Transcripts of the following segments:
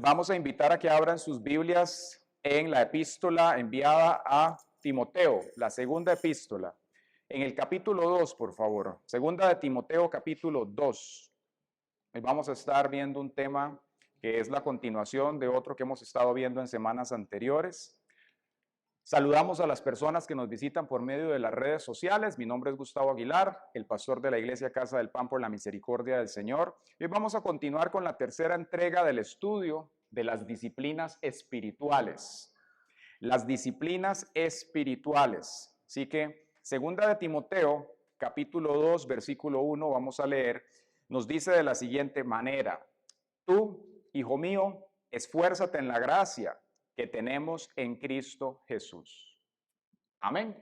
vamos a invitar a que abran sus Biblias en la epístola enviada a Timoteo, la segunda epístola, en el capítulo 2, por favor. Segunda de Timoteo, capítulo 2. Hoy vamos a estar viendo un tema que es la continuación de otro que hemos estado viendo en semanas anteriores. Saludamos a las personas que nos visitan por medio de las redes sociales. Mi nombre es Gustavo Aguilar, el pastor de la Iglesia Casa del Pan por la Misericordia del Señor. Y hoy vamos a continuar con la tercera entrega del estudio de las disciplinas espirituales. Las disciplinas espirituales. Así que, segunda de Timoteo, capítulo 2, versículo 1, vamos a leer, nos dice de la siguiente manera: Tú, hijo mío, esfuérzate en la gracia que tenemos en Cristo Jesús. Amén.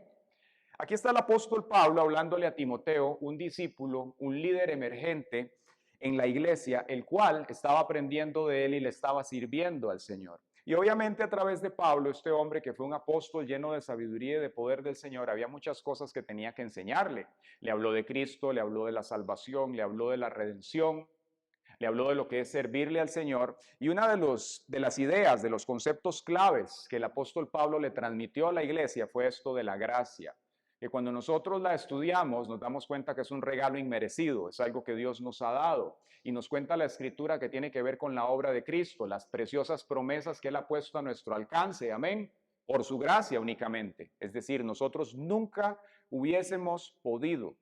Aquí está el apóstol Pablo hablándole a Timoteo, un discípulo, un líder emergente en la iglesia, el cual estaba aprendiendo de él y le estaba sirviendo al Señor. Y obviamente a través de Pablo, este hombre que fue un apóstol lleno de sabiduría y de poder del Señor, había muchas cosas que tenía que enseñarle. Le habló de Cristo, le habló de la salvación, le habló de la redención, le habló de lo que es servirle al Señor. Y una de las ideas, de los conceptos claves que el apóstol Pablo le transmitió a la iglesia fue esto de la gracia. Que cuando nosotros la estudiamos nos damos cuenta que es un regalo inmerecido, es algo que Dios nos ha dado. Y nos cuenta la Escritura que tiene que ver con la obra de Cristo, las preciosas promesas que Él ha puesto a nuestro alcance, amén, por su gracia únicamente. Es decir, nosotros nunca hubiésemos podido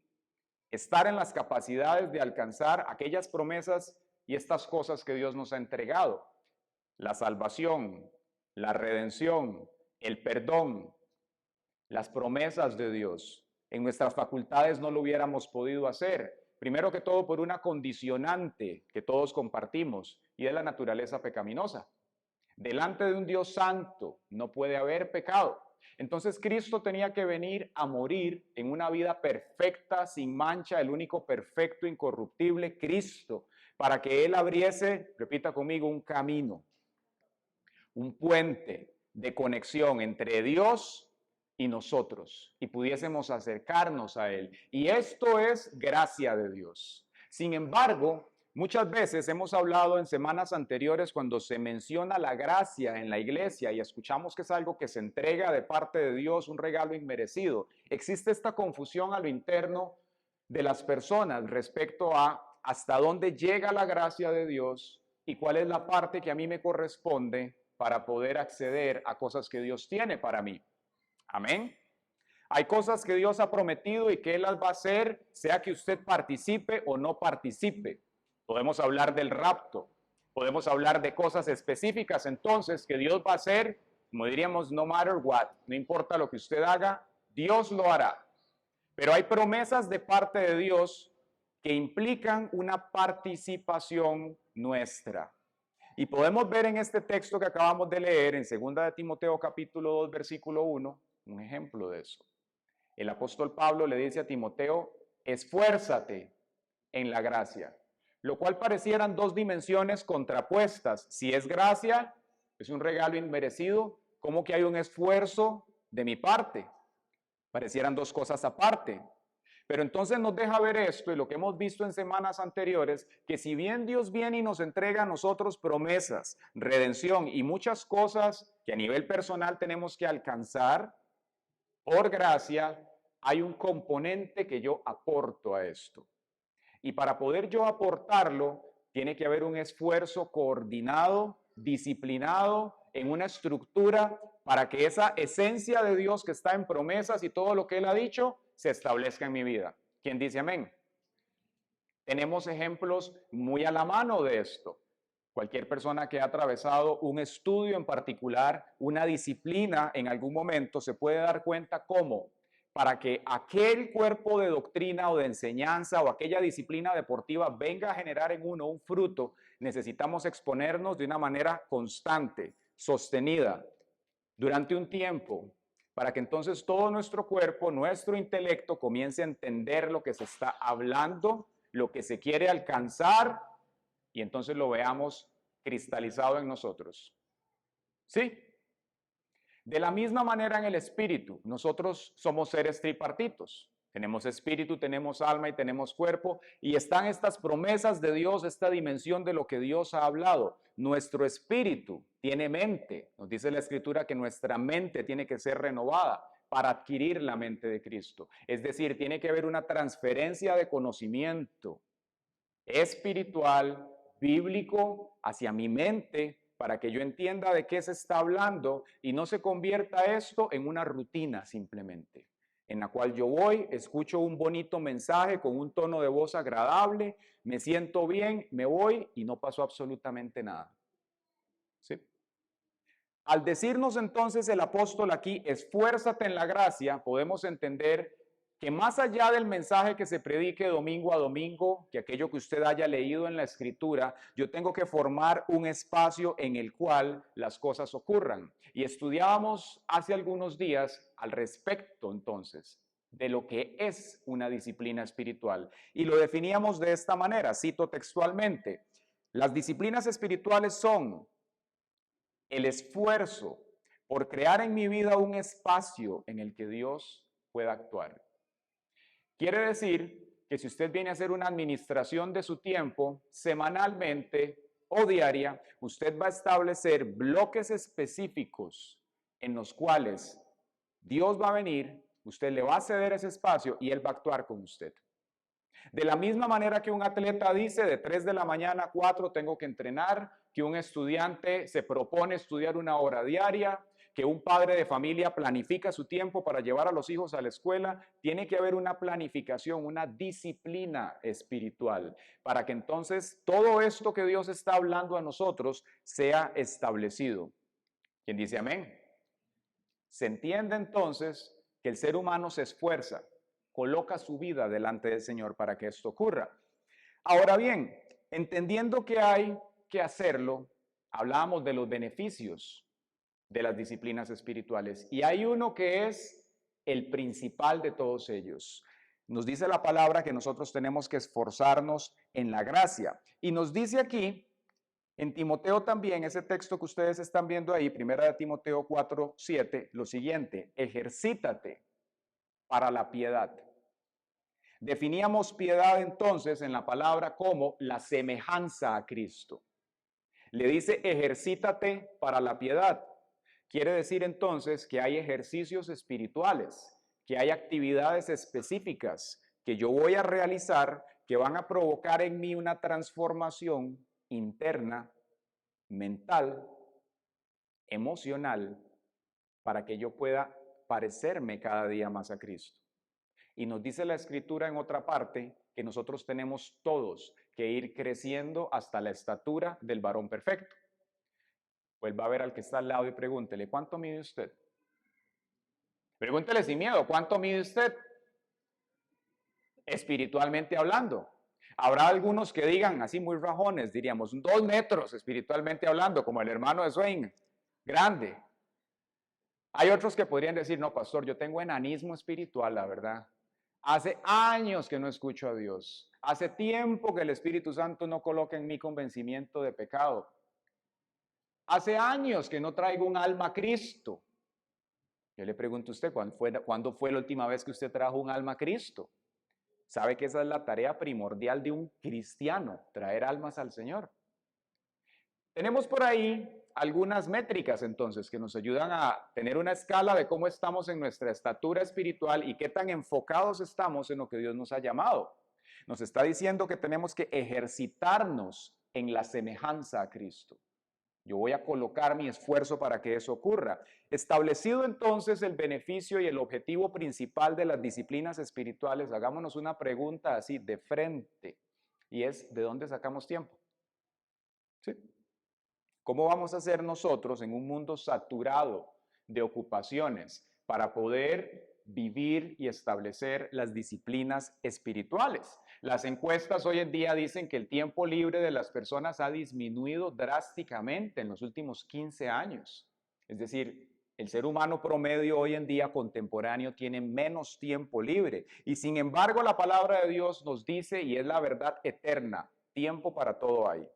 estar en las capacidades de alcanzar aquellas promesas y estas cosas que Dios nos ha entregado. La salvación, la redención, el perdón, las promesas de Dios. En nuestras facultades no lo hubiéramos podido hacer. Primero que todo por una condicionante que todos compartimos y es la naturaleza pecaminosa. Delante de un Dios santo no puede haber pecado. Entonces Cristo tenía que venir a morir en una vida perfecta, sin mancha, el único perfecto, incorruptible, Cristo, para que Él abriese, repita conmigo, un camino, un puente de conexión entre Dios y nosotros y pudiésemos acercarnos a Él. Y esto es gracia de Dios. Sin embargo, muchas veces hemos hablado en semanas anteriores cuando se menciona la gracia en la iglesia y escuchamos que es algo que se entrega de parte de Dios, un regalo inmerecido. Existe esta confusión a lo interno de las personas respecto a hasta dónde llega la gracia de Dios y cuál es la parte que a mí me corresponde para poder acceder a cosas que Dios tiene para mí. Amén. Hay cosas que Dios ha prometido y que Él las va a hacer, sea que usted participe o no participe. Podemos hablar del rapto, podemos hablar de cosas específicas entonces que Dios va a hacer, como diríamos, no matter what, no importa lo que usted haga, Dios lo hará. Pero hay promesas de parte de Dios que implican una participación nuestra. Y podemos ver en este texto que acabamos de leer, en 2 de Timoteo capítulo 2, versículo 1, un ejemplo de eso. El apóstol Pablo le dice a Timoteo, esfuérzate en la gracia, lo cual parecieran dos dimensiones contrapuestas. Si es gracia, es un regalo inmerecido, ¿cómo que hay un esfuerzo de mi parte? Parecieran dos cosas aparte. Pero entonces nos deja ver esto y lo que hemos visto en semanas anteriores, que si bien Dios viene y nos entrega a nosotros promesas, redención y muchas cosas que a nivel personal tenemos que alcanzar, por gracia, hay un componente que yo aporto a esto. Y para poder yo aportarlo, tiene que haber un esfuerzo coordinado, disciplinado, en una estructura para que esa esencia de Dios que está en promesas y todo lo que Él ha dicho, se establezca en mi vida. ¿Quién dice amén? Tenemos ejemplos muy a la mano de esto. Cualquier persona que ha atravesado un estudio en particular, una disciplina en algún momento, se puede dar cuenta cómo para que aquel cuerpo de doctrina o de enseñanza o aquella disciplina deportiva venga a generar en uno un fruto, necesitamos exponernos de una manera constante, sostenida, durante un tiempo, para que entonces todo nuestro cuerpo, nuestro intelecto comience a entender lo que se está hablando, lo que se quiere alcanzar, y entonces lo veamos cristalizado en nosotros. ¿Sí? De la misma manera en el espíritu, nosotros somos seres tripartitos. Tenemos espíritu, tenemos alma y tenemos cuerpo, y están estas promesas de Dios, esta dimensión de lo que Dios ha hablado. Nuestro espíritu tiene mente. Nos dice la Escritura que nuestra mente tiene que ser renovada para adquirir la mente de Cristo. Es decir, tiene que haber una transferencia de conocimiento espiritual, bíblico, hacia mi mente, para que yo entienda de qué se está hablando y no se convierta esto en una rutina simplemente, en la cual yo voy, escucho un bonito mensaje con un tono de voz agradable, me siento bien, me voy y no pasó absolutamente nada. ¿Sí? Al decirnos entonces el apóstol aquí, esfuérzate en la gracia, podemos entender que más allá del mensaje que se predique domingo a domingo, que aquello que usted haya leído en la escritura, yo tengo que formar un espacio en el cual las cosas ocurran. Y estudiábamos hace algunos días al respecto entonces de lo que es una disciplina espiritual. Y lo definíamos de esta manera, cito textualmente, las disciplinas espirituales son el esfuerzo por crear en mi vida un espacio en el que Dios pueda actuar. Quiere decir que si usted viene a hacer una administración de su tiempo semanalmente o diaria, usted va a establecer bloques específicos en los cuales Dios va a venir, usted le va a ceder ese espacio y Él va a actuar con usted. De la misma manera que un atleta dice de 3 de la mañana a 4 tengo que entrenar, que un estudiante se propone estudiar 1 hora diaria, que un padre de familia planifica su tiempo para llevar a los hijos a la escuela, tiene que haber una planificación, una disciplina espiritual, para que entonces todo esto que Dios está hablando a nosotros sea establecido. ¿Quién dice amén? Se entiende entonces que el ser humano se esfuerza, coloca su vida delante del Señor para que esto ocurra. Ahora bien, entendiendo que hay que hacerlo, hablábamos de los beneficios de las disciplinas espirituales y hay uno que es el principal de todos ellos. Nos dice la palabra que nosotros tenemos que esforzarnos en la gracia y nos dice aquí en Timoteo también, ese texto que ustedes están viendo ahí, 1 Timoteo 4:7, lo siguiente, ejercítate para la piedad. Definíamos piedad entonces en la palabra como la semejanza a Cristo. Le dice ejercítate para la piedad. Quiere decir entonces que hay ejercicios espirituales, que hay actividades específicas que yo voy a realizar que van a provocar en mí una transformación interna, mental, emocional, para que yo pueda parecerme cada día más a Cristo. Y nos dice la Escritura en otra parte que nosotros tenemos todos que ir creciendo hasta la estatura del varón perfecto. Vuelva a ver al que está al lado y pregúntele, ¿cuánto mide usted? Pregúntele sin miedo, ¿cuánto mide usted? Espiritualmente hablando. Habrá algunos que digan, así muy rajones, diríamos, 2 metros espiritualmente hablando, como el hermano de Swain, grande. Hay otros que podrían decir, no, pastor, yo tengo enanismo espiritual, la verdad. Hace años que no escucho a Dios. Hace tiempo que el Espíritu Santo no coloca en mí convencimiento de pecado. Hace años que no traigo un alma a Cristo. Yo le pregunto a usted, ¿cuándo fue la última vez que usted trajo un alma a Cristo? Sabe que esa es la tarea primordial de un cristiano, traer almas al Señor. Tenemos por ahí algunas métricas entonces que nos ayudan a tener una escala de cómo estamos en nuestra estatura espiritual y qué tan enfocados estamos en lo que Dios nos ha llamado. Nos está diciendo que tenemos que ejercitarnos en la semejanza a Cristo. Yo voy a colocar mi esfuerzo para que eso ocurra. Establecido entonces el beneficio y el objetivo principal de las disciplinas espirituales, hagámonos una pregunta así de frente, y es, ¿de dónde sacamos tiempo? ¿Sí? ¿Cómo vamos a hacer nosotros en un mundo saturado de ocupaciones para poder vivir y establecer las disciplinas espirituales? Las encuestas hoy en día dicen que el tiempo libre de las personas ha disminuido drásticamente en los últimos 15 años. Es decir, el ser humano promedio hoy en día contemporáneo tiene menos tiempo libre. Y sin embargo, la palabra de Dios nos dice, y es la verdad eterna, tiempo para todo hay.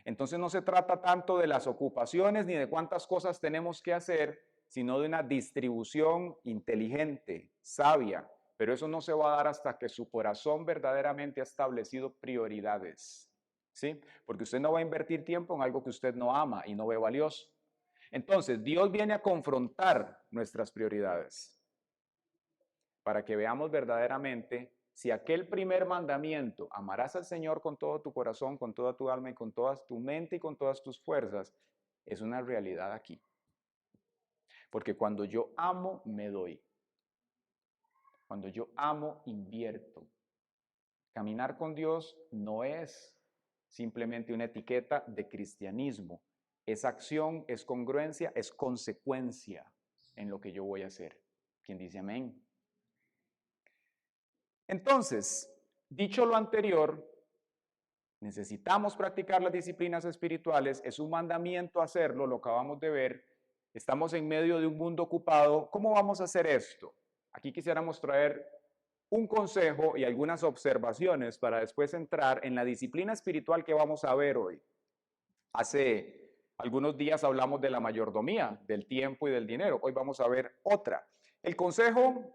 Entonces no se trata tanto de las ocupaciones ni de cuántas cosas tenemos que hacer, sino de una distribución inteligente, sabia, pero eso no se va a dar hasta que su corazón verdaderamente ha establecido prioridades, ¿sí? Porque usted no va a invertir tiempo en algo que usted no ama y no ve valioso. Entonces, Dios viene a confrontar nuestras prioridades para que veamos verdaderamente si aquel primer mandamiento, amarás al Señor con todo tu corazón, con toda tu alma y con toda tu mente y con todas tus fuerzas, es una realidad aquí. Porque cuando yo amo, me doy. Cuando yo amo, invierto. Caminar con Dios no es simplemente una etiqueta de cristianismo. Es acción, es congruencia, es consecuencia en lo que yo voy a hacer. ¿Quién dice amén? Entonces, dicho lo anterior, necesitamos practicar las disciplinas espirituales, es un mandamiento hacerlo, lo acabamos de ver, estamos en medio de un mundo ocupado, ¿cómo vamos a hacer esto? Aquí quisiéramos traer un consejo y algunas observaciones para después entrar en la disciplina espiritual que vamos a ver hoy. Hace algunos días hablamos de la mayordomía, del tiempo y del dinero, hoy vamos a ver otra. El consejo,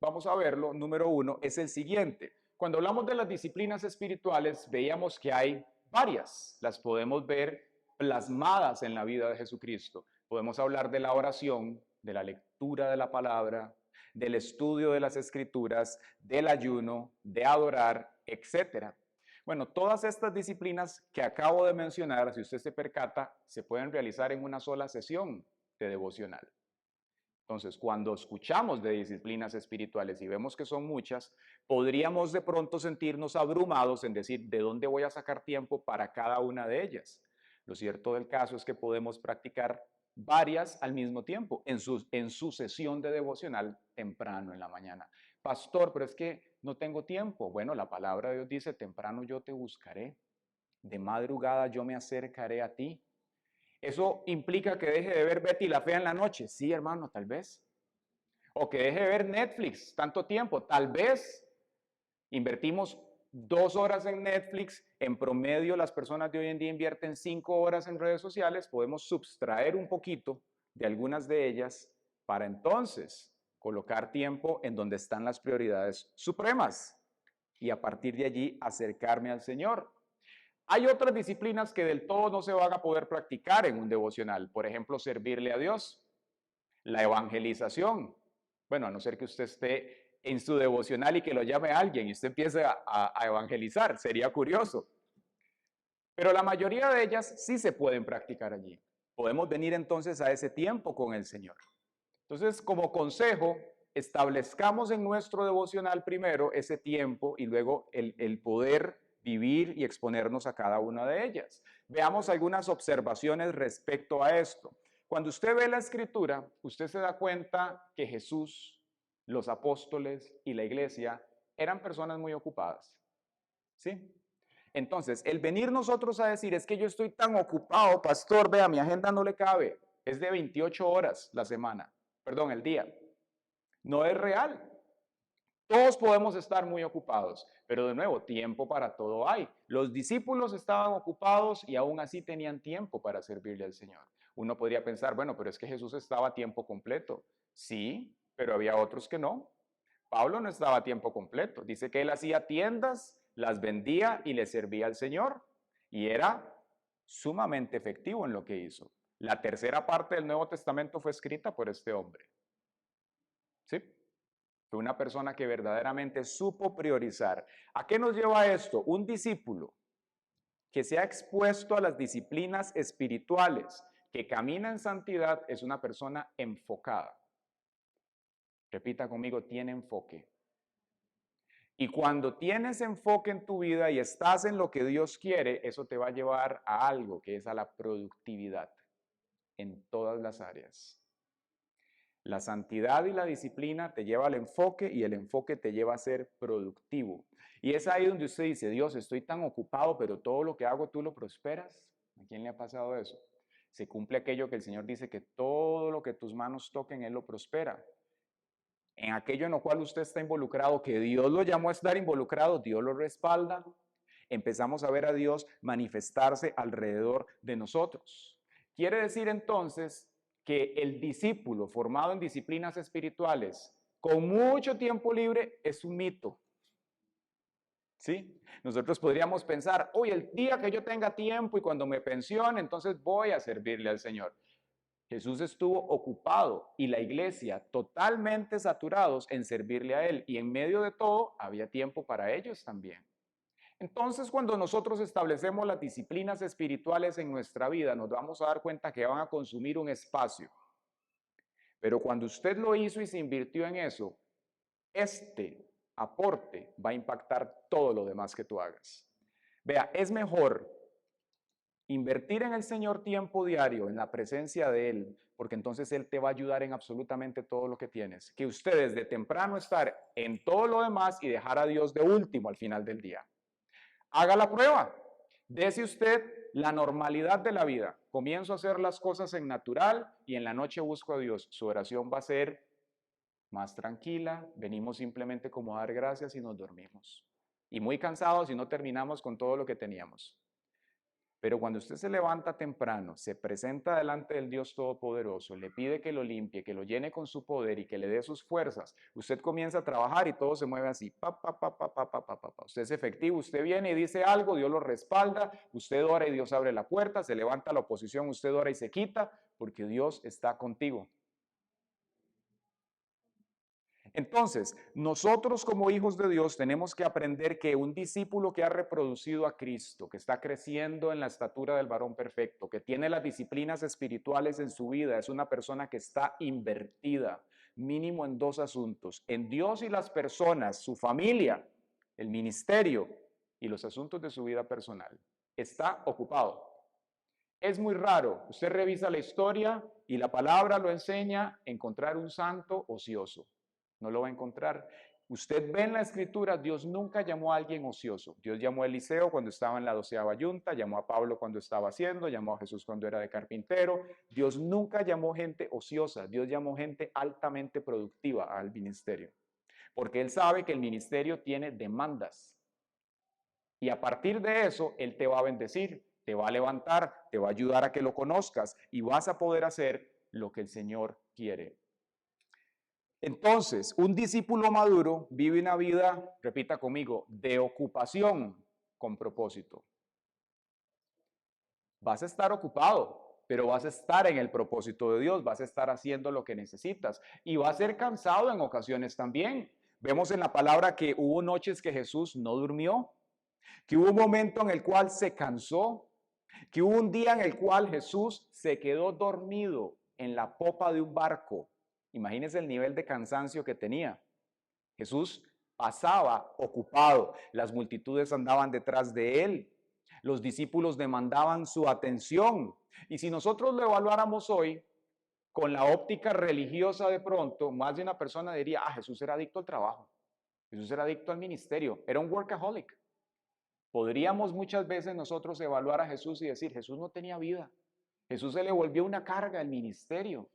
vamos a verlo, número 1, es el siguiente. Cuando hablamos de las disciplinas espirituales, veíamos que hay varias. Las podemos ver plasmadas en la vida de Jesucristo. Podemos hablar de la oración, de la lectura de la palabra, del estudio de las escrituras, del ayuno, de adorar, etc. Bueno, todas estas disciplinas que acabo de mencionar, si usted se percata, se pueden realizar en una sola sesión de devocional. Entonces, cuando escuchamos de disciplinas espirituales y vemos que son muchas, podríamos de pronto sentirnos abrumados en decir, ¿de dónde voy a sacar tiempo para cada una de ellas? Lo cierto del caso es que podemos practicar varias al mismo tiempo en su sesión de devocional temprano en la mañana. Pastor, pero es que no tengo tiempo. Bueno, la palabra de Dios dice, temprano yo te buscaré, de madrugada yo me acercaré a ti. ¿Eso implica que deje de ver Betty la Fea en la noche? Sí, hermano, tal vez. O que deje de ver Netflix tanto tiempo, tal vez. Invertimos 2 horas en Netflix, en promedio las personas de hoy en día invierten 5 horas en redes sociales, podemos subtraer un poquito de algunas de ellas para entonces colocar tiempo en donde están las prioridades supremas y a partir de allí acercarme al Señor. Hay otras disciplinas que del todo no se van a poder practicar en un devocional, por ejemplo, servirle a Dios, la evangelización. Bueno, a no ser que usted esté en su devocional y que lo llame a alguien y usted empiece a evangelizar, sería curioso. Pero la mayoría de ellas sí se pueden practicar allí. Podemos venir entonces a ese tiempo con el Señor. Entonces, como consejo, establezcamos en nuestro devocional primero ese tiempo y luego el poder vivir y exponernos a cada una de ellas. Veamos algunas observaciones respecto a esto. Cuando usted ve la escritura, usted se da cuenta que Jesús, los apóstoles y la iglesia eran personas muy ocupadas. ¿Sí? Entonces, el venir nosotros a decir, es que yo estoy tan ocupado, pastor, vea, mi agenda no le cabe, es de 28 horas la semana, perdón, el día. No es real. Todos podemos estar muy ocupados, pero de nuevo, tiempo para todo hay. Los discípulos estaban ocupados y aún así tenían tiempo para servirle al Señor. Uno podría pensar, bueno, pero es que Jesús estaba a tiempo completo. Sí, pero había otros que no. Pablo no estaba a tiempo completo. Dice que él hacía tiendas, las vendía y le servía al Señor. Y era sumamente efectivo en lo que hizo. La tercera parte del Nuevo Testamento fue escrita por este hombre. ¿Sí? Fue una persona que verdaderamente supo priorizar. ¿A qué nos lleva esto? Un discípulo que se ha expuesto a las disciplinas espirituales, que camina en santidad, es una persona enfocada. Repita conmigo, tiene enfoque. Y cuando tienes enfoque en tu vida y estás en lo que Dios quiere, eso te va a llevar a algo que es a la productividad en todas las áreas. La santidad y la disciplina te lleva al enfoque y el enfoque te lleva a ser productivo. Y es ahí donde usted dice, Dios, estoy tan ocupado, pero todo lo que hago tú lo prosperas. ¿A quién le ha pasado eso? Se cumple aquello que el Señor dice que todo lo que tus manos toquen, Él lo prospera. En aquello en lo cual usted está involucrado, que Dios lo llamó a estar involucrado, Dios lo respalda. Empezamos a ver a Dios manifestarse alrededor de nosotros. Quiere decir entonces que el discípulo formado en disciplinas espirituales con mucho tiempo libre es un mito. ¿Sí? Nosotros podríamos pensar, hoy el día que yo tenga tiempo y cuando me pensione, entonces voy a servirle al Señor. Jesús estuvo ocupado y la iglesia totalmente saturados en servirle a Él y en medio de todo había tiempo para ellos también. Entonces, cuando nosotros establecemos las disciplinas espirituales en nuestra vida, nos vamos a dar cuenta que van a consumir un espacio. Pero cuando usted lo hizo y se invirtió en eso, este aporte va a impactar todo lo demás que tú hagas. Vea, es mejor invertir en el Señor tiempo diario, en la presencia de Él, porque entonces Él te va a ayudar en absolutamente todo lo que tienes. Que ustedes de temprano estar en todo lo demás y dejar a Dios de último al final del día. Haga la prueba. Dese usted la normalidad de la vida. Comienzo a hacer las cosas en natural y en la noche busco a Dios. Su oración va a ser más tranquila. Venimos simplemente como a dar gracias y nos dormimos. Y muy cansados y no terminamos con todo lo que teníamos. Pero cuando usted se levanta temprano, se presenta delante del Dios Todopoderoso, le pide que lo limpie, que lo llene con su poder y que le dé sus fuerzas, usted comienza a trabajar y todo se mueve así. Pa, pa, pa, pa, pa, pa, pa, pa, pa. Usted es efectivo, usted viene y dice algo, Dios lo respalda, usted ora y Dios abre la puerta, se levanta la oposición, usted ora y se quita, porque Dios está contigo. Entonces, nosotros como hijos de Dios tenemos que aprender que un discípulo que ha reproducido a Cristo, que está creciendo en la estatura del varón perfecto, que tiene las disciplinas espirituales en su vida, es una persona que está invertida mínimo en dos asuntos, en Dios y las personas, su familia, el ministerio y los asuntos de su vida personal. Está ocupado. Es muy raro, usted revisa la historia y la palabra lo enseña, encontrar un santo ocioso. No lo va a encontrar. Usted ve en la escritura, Dios nunca llamó a alguien ocioso. Dios llamó a Eliseo cuando estaba en la 12ª yunta, llamó a Pablo cuando estaba haciendo, llamó a Jesús cuando era de carpintero. Dios nunca llamó gente ociosa, Dios llamó gente altamente productiva al ministerio. Porque Él sabe que el ministerio tiene demandas. Y a partir de eso, Él te va a bendecir, te va a levantar, te va a ayudar a que lo conozcas y vas a poder hacer lo que el Señor quiere. Entonces, un discípulo maduro vive una vida, repita conmigo, de ocupación con propósito. Vas a estar ocupado, pero vas a estar en el propósito de Dios, vas a estar haciendo lo que necesitas y vas a ser cansado en ocasiones también. Vemos en la palabra que hubo noches que Jesús no durmió, que hubo un momento en el cual se cansó, que hubo un día en el cual Jesús se quedó dormido en la popa de un barco. Imagínense el nivel de cansancio que tenía. Jesús pasaba ocupado, las multitudes andaban detrás de él, los discípulos demandaban su atención. Y si nosotros lo evaluáramos hoy con la óptica religiosa de pronto, más de una persona diría, Jesús era adicto al trabajo, Jesús era adicto al ministerio, era un workaholic. Podríamos muchas veces nosotros evaluar a Jesús y decir, Jesús no tenía vida, Jesús se le volvió una carga al ministerio.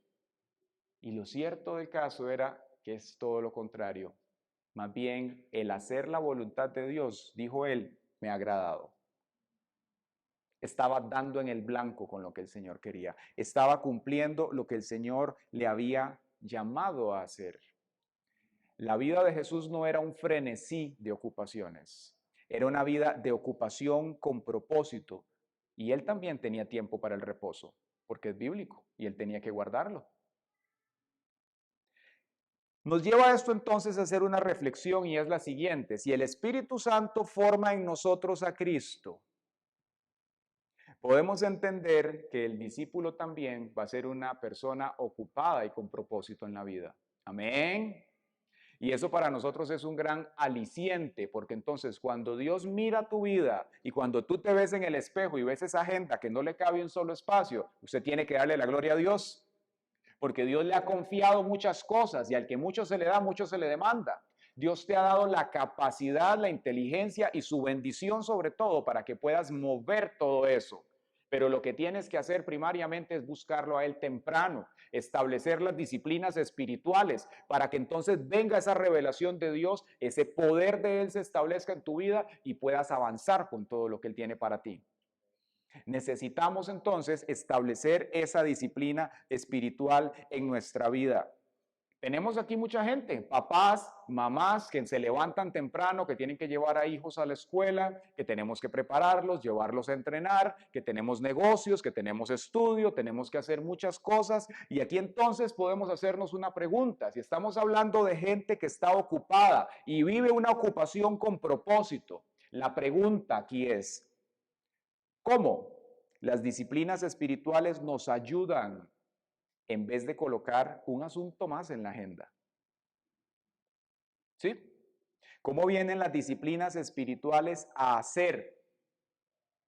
Y lo cierto del caso era que es todo lo contrario. Más bien, el hacer la voluntad de Dios, dijo él, me ha agradado. Estaba dando en el blanco con lo que el Señor quería. Estaba cumpliendo lo que el Señor le había llamado a hacer. La vida de Jesús no era un frenesí de ocupaciones. Era una vida de ocupación con propósito. Y él también tenía tiempo para el reposo, porque es bíblico y él tenía que guardarlo. Nos lleva esto entonces a hacer una reflexión y es la siguiente. Si el Espíritu Santo forma en nosotros a Cristo, podemos entender que el discípulo también va a ser una persona ocupada y con propósito en la vida. Amén. Y eso para nosotros es un gran aliciente, porque entonces cuando Dios mira tu vida y cuando tú te ves en el espejo y ves esa agenda que no le cabe un solo espacio, usted tiene que darle la gloria a Dios. Porque Dios le ha confiado muchas cosas y al que mucho se le da, mucho se le demanda. Dios te ha dado la capacidad, la inteligencia y su bendición sobre todo para que puedas mover todo eso. Pero lo que tienes que hacer primariamente es buscarlo a Él temprano, establecer las disciplinas espirituales para que entonces venga esa revelación de Dios, ese poder de Él se establezca en tu vida y puedas avanzar con todo lo que Él tiene para ti. Necesitamos entonces establecer esa disciplina espiritual en nuestra vida. Tenemos aquí mucha gente, papás, mamás que se levantan temprano, que tienen que llevar a hijos a la escuela, que tenemos que prepararlos, llevarlos a entrenar, que tenemos negocios, que tenemos estudio, tenemos que hacer muchas cosas. Y aquí entonces podemos hacernos una pregunta. Si estamos hablando de gente que está ocupada y vive una ocupación con propósito, la pregunta aquí es, ¿cómo las disciplinas espirituales nos ayudan en vez de colocar un asunto más en la agenda? ¿Sí? ¿Cómo vienen las disciplinas espirituales a hacer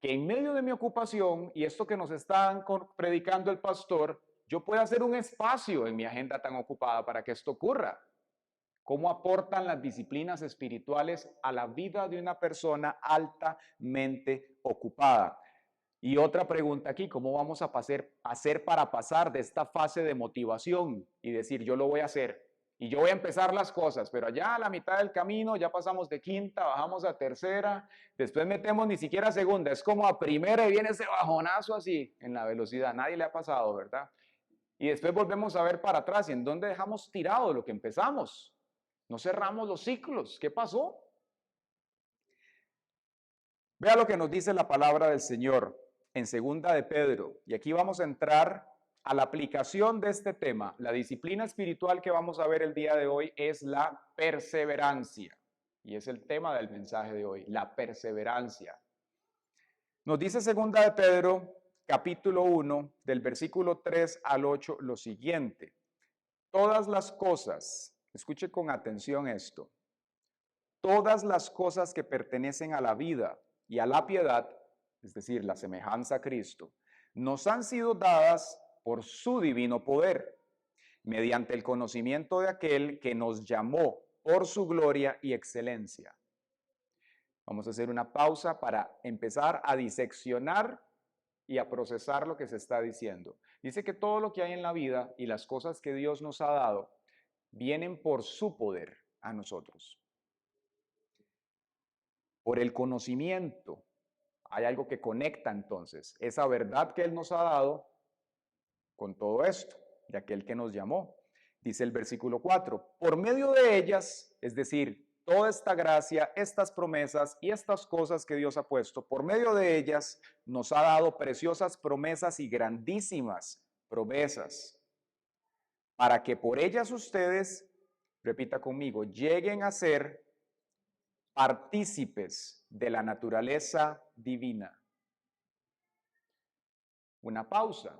que en medio de mi ocupación y esto que nos está predicando el pastor, yo pueda hacer un espacio en mi agenda tan ocupada para que esto ocurra? ¿Cómo aportan las disciplinas espirituales a la vida de una persona altamente ocupada? Y otra pregunta aquí, ¿cómo vamos a hacer para pasar de esta fase de motivación y decir, yo lo voy a hacer y yo voy a empezar las cosas, pero allá a la mitad del camino ya pasamos de quinta, bajamos a tercera, después metemos ni siquiera a segunda, es como a primera y viene ese bajonazo así en la velocidad, nadie le ha pasado, ¿verdad? Y después volvemos a ver para atrás y en dónde dejamos tirado lo que empezamos. No cerramos los ciclos, ¿qué pasó? Vea lo que nos dice la palabra del Señor en segunda de Pedro, y aquí vamos a entrar a la aplicación de este tema. La disciplina espiritual que vamos a ver el día de hoy es la perseverancia, y es el tema del mensaje de hoy, la perseverancia. Nos dice segunda de Pedro, capítulo 1, del versículo 3 al 8, lo siguiente: todas las cosas, escuche con atención esto, todas las cosas que pertenecen a la vida y a la piedad, es decir, la semejanza a Cristo, nos han sido dadas por su divino poder, mediante el conocimiento de aquel que nos llamó por su gloria y excelencia. Vamos a hacer una pausa para empezar a diseccionar y a procesar lo que se está diciendo. Dice que todo lo que hay en la vida y las cosas que Dios nos ha dado vienen por su poder a nosotros. Por el conocimiento. Hay algo que conecta entonces esa verdad que Él nos ha dado con todo esto, de aquel que nos llamó. Dice el versículo 4, por medio de ellas, es decir, toda esta gracia, estas promesas y estas cosas que Dios ha puesto, por medio de ellas nos ha dado preciosas promesas y grandísimas promesas, para que por ellas ustedes, repita conmigo, lleguen a ser partícipes de la naturaleza divina. Una pausa.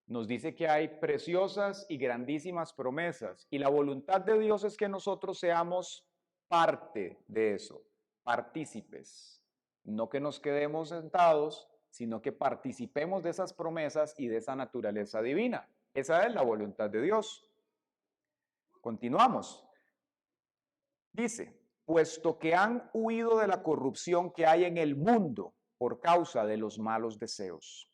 Nos dice que hay preciosas y grandísimas promesas y la voluntad de Dios es que nosotros seamos parte de eso, partícipes. No que nos quedemos sentados, sino que participemos de esas promesas y de esa naturaleza divina. Esa es la voluntad de Dios. Continuamos. Dice, puesto que han huido de la corrupción que hay en el mundo por causa de los malos deseos.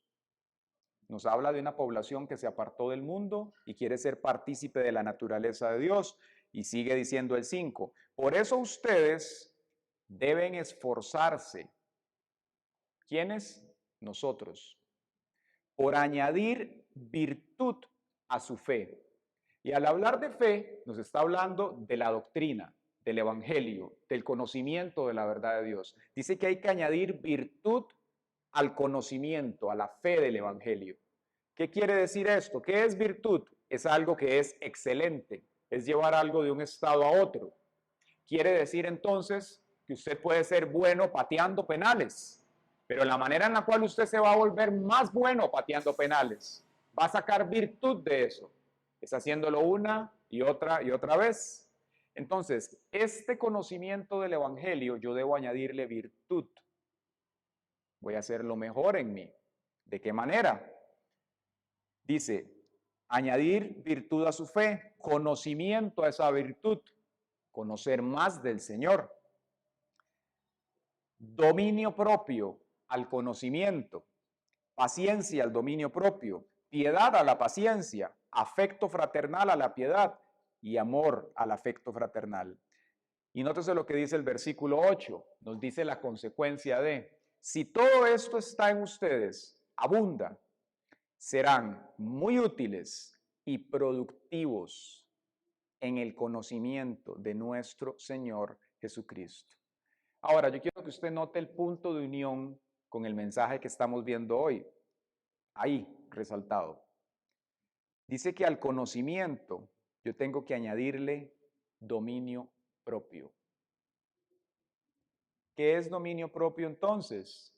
Nos habla de una población que se apartó del mundo y quiere ser partícipe de la naturaleza de Dios. Y sigue diciendo el 5, por eso ustedes deben esforzarse. ¿Quiénes? Nosotros. Por añadir virtud a su fe. Y al hablar de fe, nos está hablando de la doctrina, del evangelio, del conocimiento de la verdad de Dios. Dice que hay que añadir virtud al conocimiento, a la fe del evangelio. ¿Qué quiere decir esto? ¿Qué es virtud? Es algo que es excelente, es llevar algo de un estado a otro. Quiere decir entonces que usted puede ser bueno pateando penales, pero la manera en la cual usted se va a volver más bueno pateando penales, va a sacar virtud de eso, es haciéndolo una y otra vez. Entonces, este conocimiento del evangelio yo debo añadirle virtud. Voy a hacer lo mejor en mí. ¿De qué manera? Dice, añadir virtud a su fe, conocimiento a esa virtud, conocer más del Señor. Dominio propio al conocimiento, paciencia al dominio propio, piedad a la paciencia, afecto fraternal a la piedad y amor al afecto fraternal. Y nótese lo que dice el versículo 8, nos dice la consecuencia de, si todo esto está en ustedes, abunda, serán muy útiles y productivos. en el conocimiento de nuestro Señor Jesucristo. Ahora, yo quiero que usted note el punto de unión con el mensaje que estamos viendo hoy. Ahí, resaltado. Dice que al conocimiento yo tengo que añadirle dominio propio. ¿Qué es dominio propio entonces?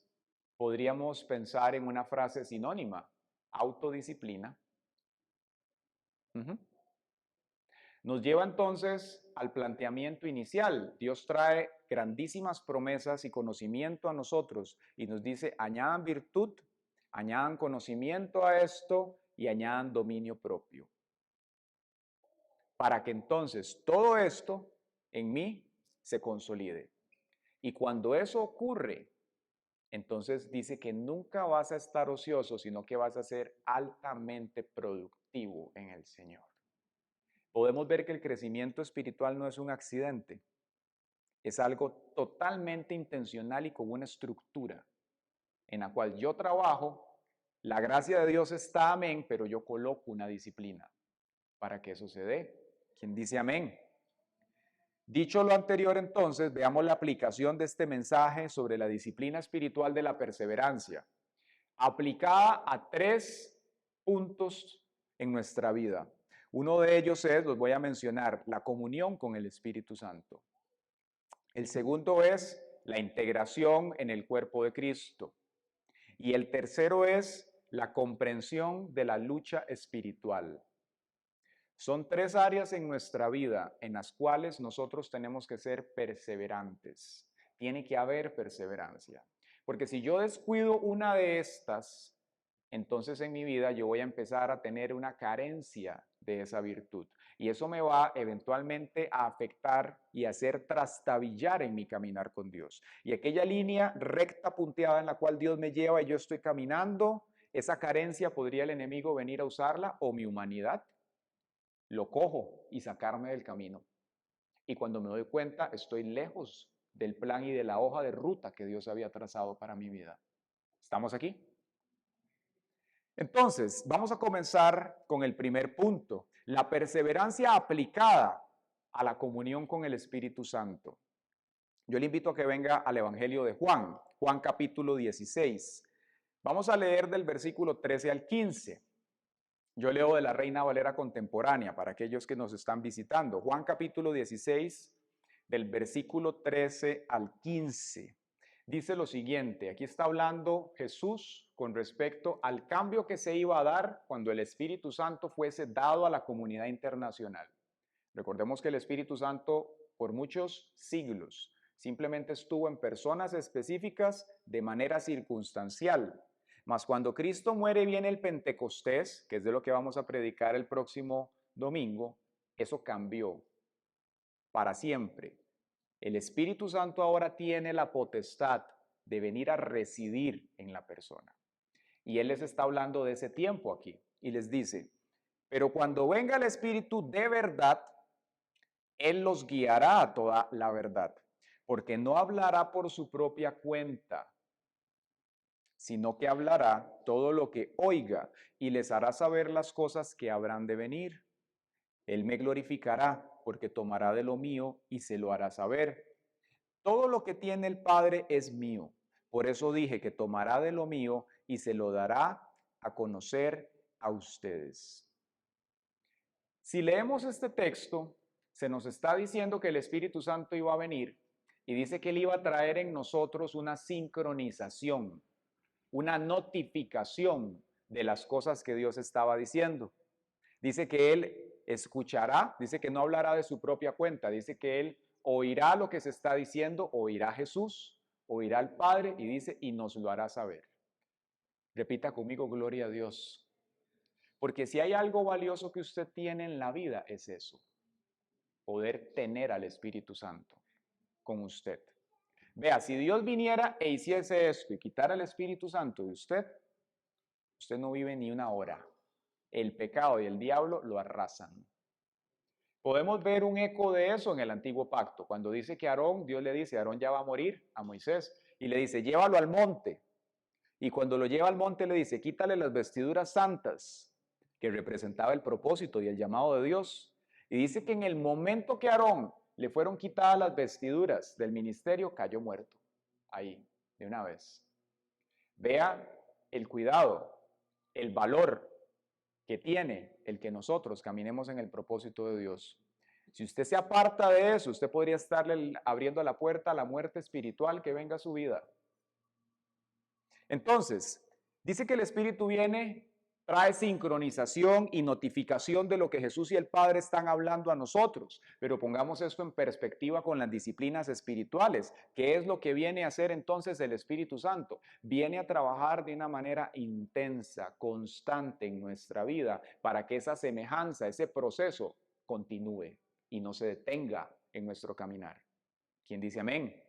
Podríamos pensar en una frase sinónima, autodisciplina. Nos lleva entonces al planteamiento inicial. Dios trae grandísimas promesas y conocimiento a nosotros y nos dice, añadan virtud, añadan conocimiento a esto y añadan dominio propio. Para que entonces todo esto en mí se consolide. Y cuando eso ocurre, entonces dice que nunca vas a estar ocioso, sino que vas a ser altamente productivo en el Señor. Podemos ver que el crecimiento espiritual no es un accidente, es algo totalmente intencional y con una estructura en la cual yo trabajo, la gracia de Dios está, amén, pero yo coloco una disciplina para que eso se dé. ¿Quién dice amén? Dicho lo anterior, entonces, veamos la aplicación de este mensaje sobre la disciplina espiritual de la perseverancia, aplicada a 3 puntos en nuestra vida. Uno de ellos es, los voy a mencionar, la comunión con el Espíritu Santo. El segundo es la integración en el cuerpo de Cristo. Y el tercero es la comprensión de la lucha espiritual. Son 3 áreas en nuestra vida en las cuales nosotros tenemos que ser perseverantes. Tiene que haber perseverancia. Porque si yo descuido una de estas, entonces en mi vida yo voy a empezar a tener una carencia de esa virtud. Y eso me va eventualmente a afectar y hacer trastabillar en mi caminar con Dios. Y aquella línea recta punteada en la cual Dios me lleva y yo estoy caminando, esa carencia podría el enemigo venir a usarla o mi humanidad. Lo cojo y sacarme del camino. Y cuando me doy cuenta, estoy lejos del plan y de la hoja de ruta que Dios había trazado para mi vida. ¿Estamos aquí? Entonces, vamos a comenzar con el primer punto, la perseverancia aplicada a la comunión con el Espíritu Santo. Yo le invito a que venga al Evangelio de Juan, Juan capítulo 16. Vamos a leer del versículo 13 al 15. Yo leo de la Reina Valera contemporánea para aquellos que nos están visitando. Juan capítulo 16, del versículo 13 al 15. Dice lo siguiente, aquí está hablando Jesús con respecto al cambio que se iba a dar cuando el Espíritu Santo fuese dado a la comunidad internacional. Recordemos que el Espíritu Santo por muchos siglos simplemente estuvo en personas específicas de manera circunstancial. Mas cuando Cristo muere viene el Pentecostés, que es de lo que vamos a predicar el próximo domingo, eso cambió para siempre. El Espíritu Santo ahora tiene la potestad de venir a residir en la persona. Y Él les está hablando de ese tiempo aquí. Y les dice, pero cuando venga el Espíritu de verdad, Él los guiará a toda la verdad, porque no hablará por su propia cuenta, sino que hablará todo lo que oiga y les hará saber las cosas que habrán de venir. Él me glorificará, porque tomará de lo mío y se lo hará saber. Todo lo que tiene el Padre es mío. Por eso dije que tomará de lo mío y se lo dará a conocer a ustedes. Si leemos este texto, se nos está diciendo que el Espíritu Santo iba a venir y dice que Él iba a traer en nosotros una sincronización, una notificación de las cosas que Dios estaba diciendo. Dice que Él escuchará, dice que no hablará de su propia cuenta, dice que Él oirá lo que se está diciendo, oirá Jesús, oirá al Padre y dice, y nos lo hará saber. Repita conmigo, gloria a Dios. Porque si hay algo valioso que usted tiene en la vida, es eso, poder tener al Espíritu Santo con usted. Vea, si Dios viniera e hiciese esto y quitara el Espíritu Santo de usted, usted no vive ni una hora. El pecado y el diablo lo arrasan. Podemos ver un eco de eso en el antiguo pacto, cuando dice que Aarón, Dios le dice, Aarón ya va a morir a Moisés, y le dice, llévalo al monte. Y cuando lo lleva al monte le dice, quítale las vestiduras santas, que representaba el propósito y el llamado de Dios, Y dice que en el momento que a Aarón le fueron quitadas las vestiduras del ministerio, cayó muerto. Ahí, de una vez. Vea el cuidado, el valor que tiene el que nosotros caminemos en el propósito de Dios. Si usted se aparta de eso, usted podría estarle abriendo la puerta a la muerte espiritual que venga a su vida. Entonces, dice que el Espíritu viene, trae sincronización y notificación de lo que Jesús y el Padre están hablando a nosotros. Pero pongamos esto en perspectiva con las disciplinas espirituales. ¿Qué es lo que viene a hacer entonces el Espíritu Santo? Viene a trabajar de una manera intensa, constante en nuestra vida para que esa semejanza, ese proceso continúe y no se detenga en nuestro caminar. ¿Quién dice amén?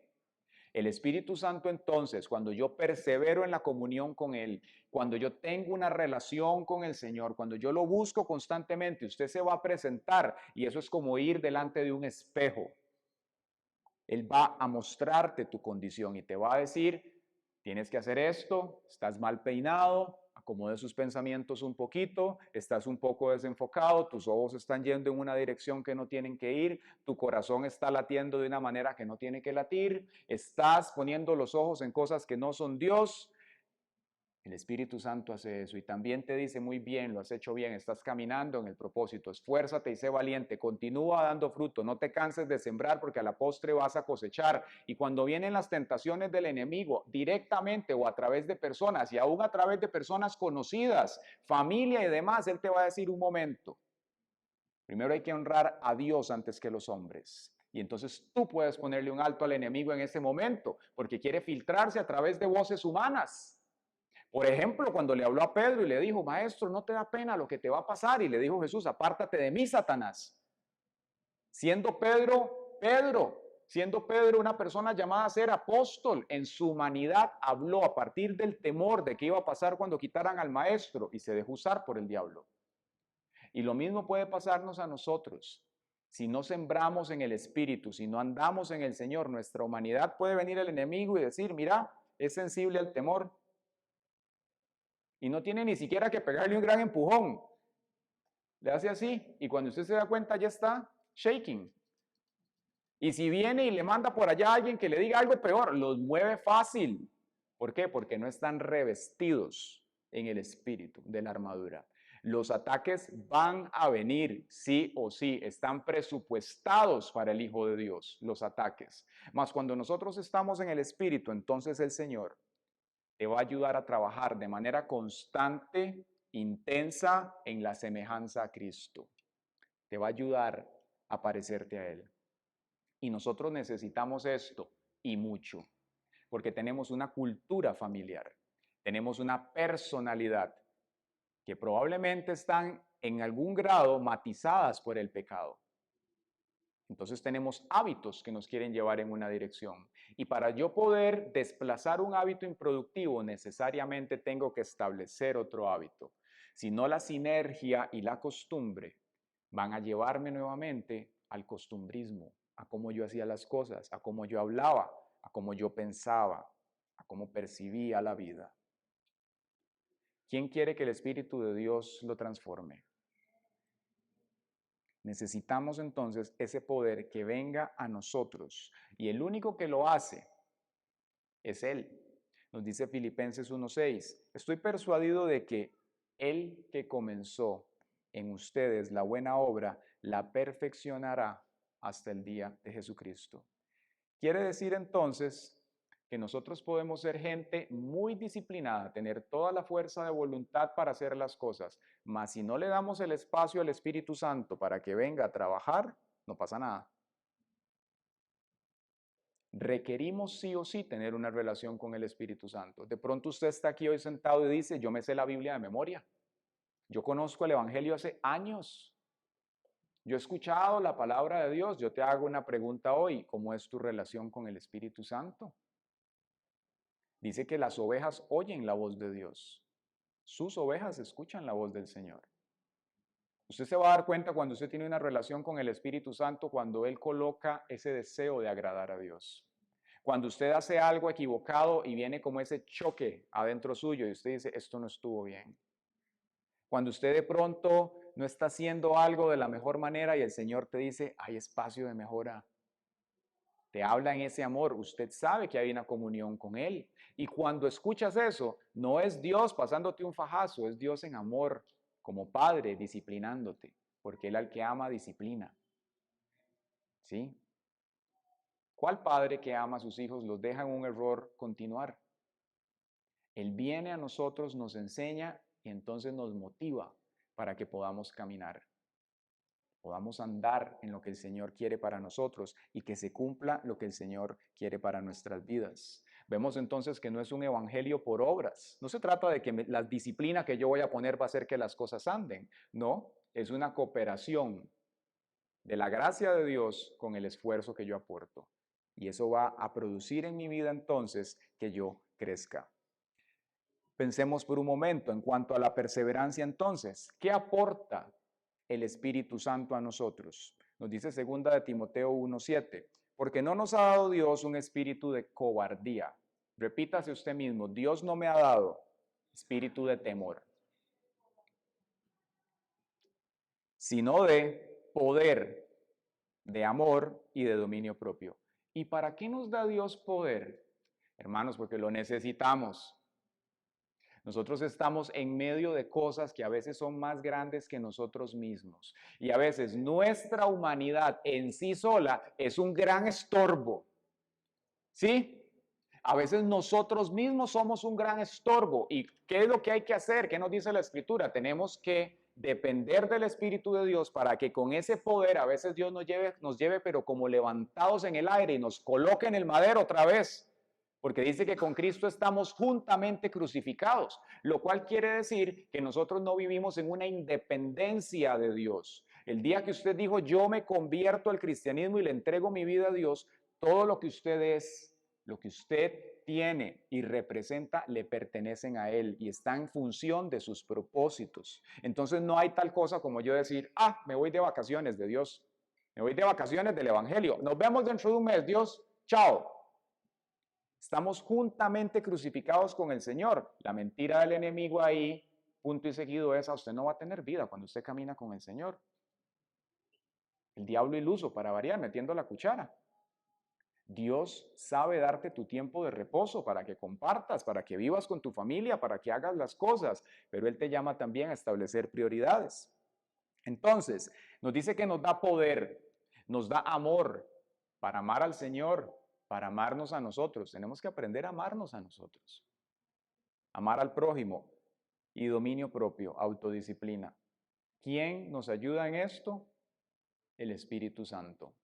El Espíritu Santo entonces, cuando yo persevero en la comunión con Él, cuando yo tengo una relación con el Señor, cuando yo lo busco constantemente, usted se va a presentar y eso es como ir delante de un espejo. Él va a mostrarte tu condición y te va a decir, tienes que hacer esto, estás mal peinado, acomode sus pensamientos un poquito, estás un poco desenfocado, tus ojos están yendo en una dirección que no tienen que ir, tu corazón está latiendo de una manera que no tiene que latir, estás poniendo los ojos en cosas que no son Dios. El Espíritu Santo hace eso y también te dice muy bien, lo has hecho bien, estás caminando en el propósito, esfuérzate y sé valiente, continúa dando fruto, no te canses de sembrar porque a la postre vas a cosechar. Y cuando vienen las tentaciones del enemigo, directamente o a través de personas y aún a través de personas conocidas, familia y demás, él te va a decir un momento, primero hay que honrar a Dios antes que los hombres. Y entonces tú puedes ponerle un alto al enemigo en ese momento porque quiere filtrarse a través de voces humanas. Por ejemplo, cuando le habló a Pedro y le dijo, maestro, ¿no te da pena lo que te va a pasar? Y le dijo Jesús, apártate de mí, Satanás. Siendo Pedro una persona llamada a ser apóstol, en su humanidad habló a partir del temor de qué iba a pasar cuando quitaran al maestro y se dejó usar por el diablo. Y lo mismo puede pasarnos a nosotros. Si no sembramos en el Espíritu, si no andamos en el Señor, nuestra humanidad puede venir el enemigo y decir, mira, es sensible al temor, y no tiene ni siquiera que pegarle un gran empujón. Le hace así y cuando usted se da cuenta ya está shaking. Y si viene y le manda por allá a alguien que le diga algo peor, los mueve fácil. ¿Por qué? Porque no están revestidos en el espíritu de la armadura. Los ataques van a venir, sí o sí, están presupuestados para el Hijo de Dios, los ataques. Mas cuando nosotros estamos en el espíritu, entonces el Señor te va a ayudar a trabajar de manera constante, intensa en la semejanza a Cristo. Te va a ayudar a parecerte a Él. Y nosotros necesitamos esto y mucho, porque tenemos una cultura familiar, tenemos una personalidad que probablemente están en algún grado matizadas por el pecado. Entonces tenemos hábitos que nos quieren llevar en una dirección. Y para yo poder desplazar un hábito improductivo, necesariamente tengo que establecer otro hábito. Si no, la sinergia y la costumbre van a llevarme nuevamente al costumbrismo, a cómo yo hacía las cosas, a cómo yo hablaba, a cómo yo pensaba, a cómo percibía la vida. ¿Quién quiere que el Espíritu de Dios lo transforme? Necesitamos entonces ese poder que venga a nosotros y el único que lo hace es Él. Nos dice Filipenses 1:6, estoy persuadido de que el que comenzó en ustedes la buena obra la perfeccionará hasta el día de Jesucristo. Quiere decir entonces que nosotros podemos ser gente muy disciplinada, tener toda la fuerza de voluntad para hacer las cosas, mas si no le damos el espacio al Espíritu Santo para que venga a trabajar, no pasa nada. Requerimos sí o sí tener una relación con el Espíritu Santo. De pronto usted está aquí hoy sentado y dice, yo me sé la Biblia de memoria. Yo conozco el Evangelio hace años. Yo he escuchado la palabra de Dios. Yo te hago una pregunta hoy. ¿Cómo es tu relación con el Espíritu Santo? Dice que las ovejas oyen la voz de Dios. Sus ovejas escuchan la voz del Señor. Usted se va a dar cuenta cuando usted tiene una relación con el Espíritu Santo, cuando Él coloca ese deseo de agradar a Dios. Cuando usted hace algo equivocado y viene como ese choque adentro suyo y usted dice, esto no estuvo bien. Cuando usted de pronto no está haciendo algo de la mejor manera y el Señor te dice, hay espacio de mejora. Te habla en ese amor, usted sabe que hay una comunión con Él. Y cuando escuchas eso, no es Dios pasándote un fajazo, es Dios en amor, como Padre, disciplinándote, porque Él al que ama, disciplina. ¿Sí? ¿Cuál padre que ama a sus hijos los deja en un error continuar? Él viene a nosotros, nos enseña y entonces nos motiva para que podamos caminar, podamos andar en lo que el Señor quiere para nosotros y que se cumpla lo que el Señor quiere para nuestras vidas. Vemos entonces que no es un evangelio por obras. No se trata de que la disciplina que yo voy a poner va a hacer que las cosas anden. No, es una cooperación de la gracia de Dios con el esfuerzo que yo aporto. Y eso va a producir en mi vida entonces que yo crezca. Pensemos por un momento en cuanto a la perseverancia entonces. ¿Qué aporta el Espíritu Santo a nosotros? Nos dice 2 de Timoteo 1:7, porque no nos ha dado Dios un espíritu de cobardía. Repítase usted mismo, Dios no me ha dado espíritu de temor, sino de poder, de amor y de dominio propio. ¿Y para qué nos da Dios poder? Hermanos, porque lo necesitamos. Nosotros estamos en medio de cosas que a veces son más grandes que nosotros mismos. Y a veces nuestra humanidad en sí sola es un gran estorbo. ¿Sí? A veces nosotros mismos somos un gran estorbo. ¿Y qué es lo que hay que hacer? ¿Qué nos dice la Escritura? Tenemos que depender del Espíritu de Dios para que con ese poder a veces Dios nos lleve pero como levantados en el aire y nos coloque en el madero otra vez. Porque dice que con Cristo estamos juntamente crucificados, lo cual quiere decir que nosotros no vivimos en una independencia de Dios. El día que usted dijo, yo me convierto al cristianismo y le entrego mi vida a Dios, todo lo que usted es, lo que usted tiene y representa, le pertenecen a Él y está en función de sus propósitos. Entonces no hay tal cosa como yo decir, me voy de vacaciones de Dios, me voy de vacaciones del Evangelio, nos vemos dentro de un mes, Dios, chao. Estamos juntamente crucificados con el Señor. La mentira del enemigo ahí, punto y seguido, es: usted no va a tener vida cuando usted camina con el Señor. El diablo iluso, para variar, metiendo la cuchara. Dios sabe darte tu tiempo de reposo para que compartas, para que vivas con tu familia, para que hagas las cosas, pero Él te llama también a establecer prioridades. Entonces, nos dice que nos da poder, nos da amor para amar al Señor, para amarnos a nosotros. Tenemos que aprender a amarnos a nosotros. Amar al prójimo y dominio propio, autodisciplina. ¿Quién nos ayuda en esto? El Espíritu Santo.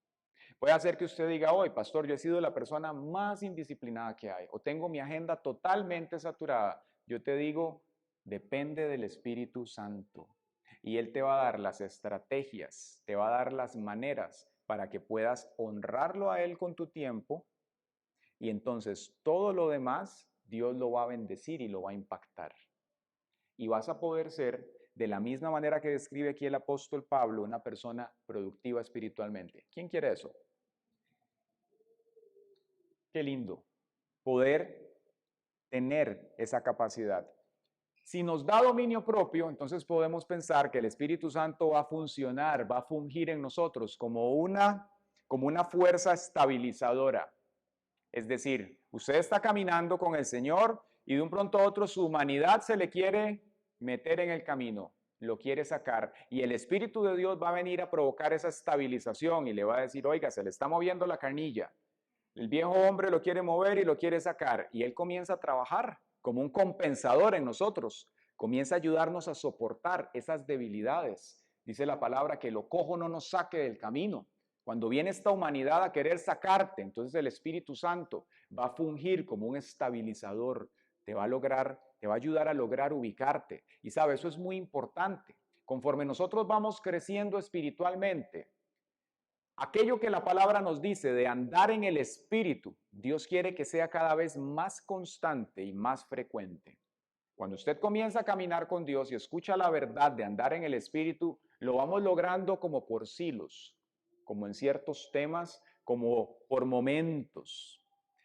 Puede hacer que usted diga hoy, pastor, yo he sido la persona más indisciplinada que hay o tengo mi agenda totalmente saturada. Yo te digo, depende del Espíritu Santo y Él te va a dar las estrategias, te va a dar las maneras para que puedas honrarlo a Él con tu tiempo y entonces todo lo demás Dios lo va a bendecir y lo va a impactar. Y vas a poder ser, de la misma manera que describe aquí el apóstol Pablo, una persona productiva espiritualmente. ¿Quién quiere eso? Qué lindo poder tener esa capacidad. Si nos da dominio propio, entonces podemos pensar que el Espíritu Santo va a funcionar, va a fungir en nosotros como una fuerza estabilizadora. Es decir, usted está caminando con el Señor y de un pronto a otro su humanidad se le quiere meter en el camino, lo quiere sacar y el Espíritu de Dios va a venir a provocar esa estabilización y le va a decir, oiga, se le está moviendo la carnilla. El viejo hombre lo quiere mover y lo quiere sacar y él comienza a trabajar como un compensador en nosotros, comienza a ayudarnos a soportar esas debilidades. Dice la palabra que lo cojo no nos saque del camino. Cuando viene esta humanidad a querer sacarte, entonces el Espíritu Santo va a fungir como un estabilizador, te va a ayudar a lograr ubicarte. Y sabe, eso es muy importante. Conforme nosotros vamos creciendo espiritualmente, aquello que la palabra nos dice de andar en el Espíritu, Dios quiere que sea cada vez más constante y más frecuente. Cuando usted comienza a caminar con Dios y escucha la verdad de andar en el Espíritu, lo vamos logrando como por silos, como en ciertos temas, como por momentos.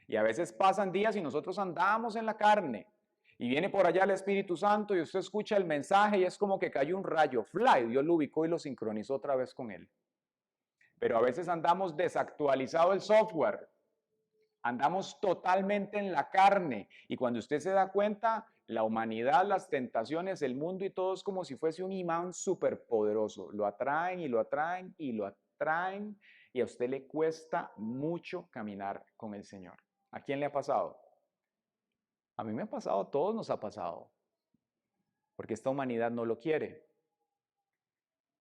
Y a veces pasan días y nosotros andamos en la carne. Y viene por allá el Espíritu Santo y usted escucha el mensaje y es como que cayó un rayo, fly, Dios lo ubicó y lo sincronizó otra vez con él. Pero a veces andamos desactualizado el software, andamos totalmente en la carne y cuando usted se da cuenta, la humanidad, las tentaciones, el mundo y todo es como si fuese un imán superpoderoso. Lo atraen y lo atraen y lo atraen y a usted le cuesta mucho caminar con el Señor. ¿A quién le ha pasado? A mí me ha pasado, a todos nos ha pasado, porque esta humanidad no lo quiere.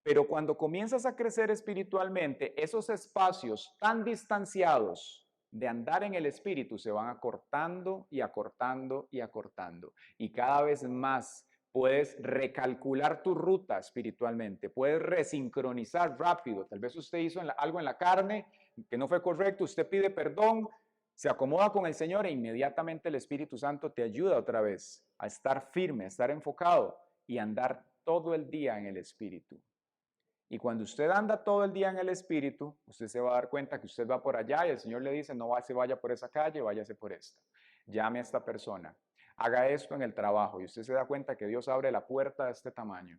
Pero cuando comienzas a crecer espiritualmente, esos espacios tan distanciados de andar en el espíritu se van acortando y acortando y acortando. Y cada vez más puedes recalcular tu ruta espiritualmente, puedes resincronizar rápido. Tal vez usted hizo algo en la carne que no fue correcto, usted pide perdón, se acomoda con el Señor e inmediatamente el Espíritu Santo te ayuda otra vez a estar firme, a estar enfocado y andar todo el día en el espíritu. Y cuando usted anda todo el día en el Espíritu, usted se va a dar cuenta que usted va por allá y el Señor le dice, no se vaya por esa calle, váyase por esta. Llame a esta persona, haga esto en el trabajo y usted se da cuenta que Dios abre la puerta de este tamaño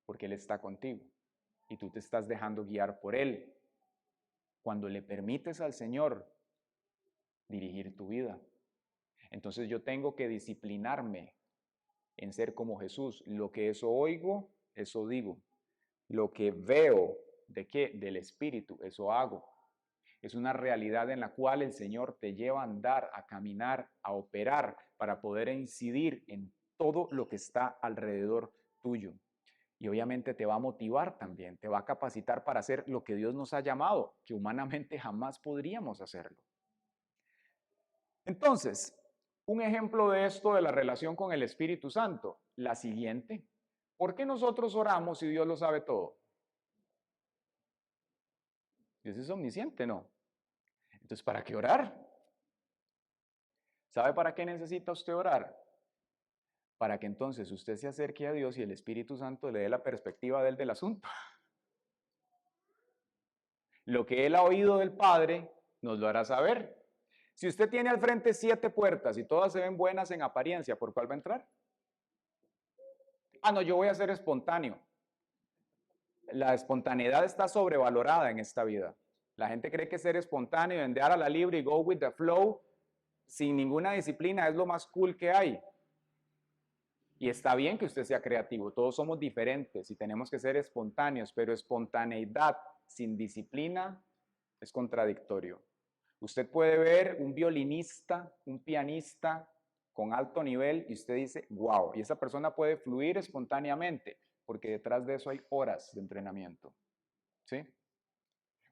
porque Él está contigo y tú te estás dejando guiar por Él. Cuando le permites al Señor dirigir tu vida, entonces yo tengo que disciplinarme en ser como Jesús. Lo que eso oigo, eso digo. Lo que veo, ¿de qué? Del Espíritu, eso hago. Es una realidad en la cual el Señor te lleva a andar, a caminar, a operar para poder incidir en todo lo que está alrededor tuyo. Y obviamente te va a motivar también, te va a capacitar para hacer lo que Dios nos ha llamado, que humanamente jamás podríamos hacerlo. Entonces, un ejemplo de esto, de la relación con el Espíritu Santo, la siguiente. ¿Por qué nosotros oramos si Dios lo sabe todo? Dios es omnisciente, ¿no? Entonces, ¿para qué orar? ¿Sabe para qué necesita usted orar? Para que entonces usted se acerque a Dios y el Espíritu Santo le dé la perspectiva de él del asunto. Lo que él ha oído del Padre nos lo hará saber. Si usted tiene al frente 7 puertas y todas se ven buenas en apariencia, ¿por cuál va a entrar? Ah, no, yo voy a ser espontáneo. La espontaneidad está sobrevalorada en esta vida. La gente cree que ser espontáneo, andar a la libre y go with the flow, sin ninguna disciplina, es lo más cool que hay. Y está bien que usted sea creativo, todos somos diferentes y tenemos que ser espontáneos, pero espontaneidad sin disciplina es contradictorio. Usted puede ver un violinista, un pianista con alto nivel y usted dice, wow, y esa persona puede fluir espontáneamente, porque detrás de eso hay horas de entrenamiento. ¿Sí?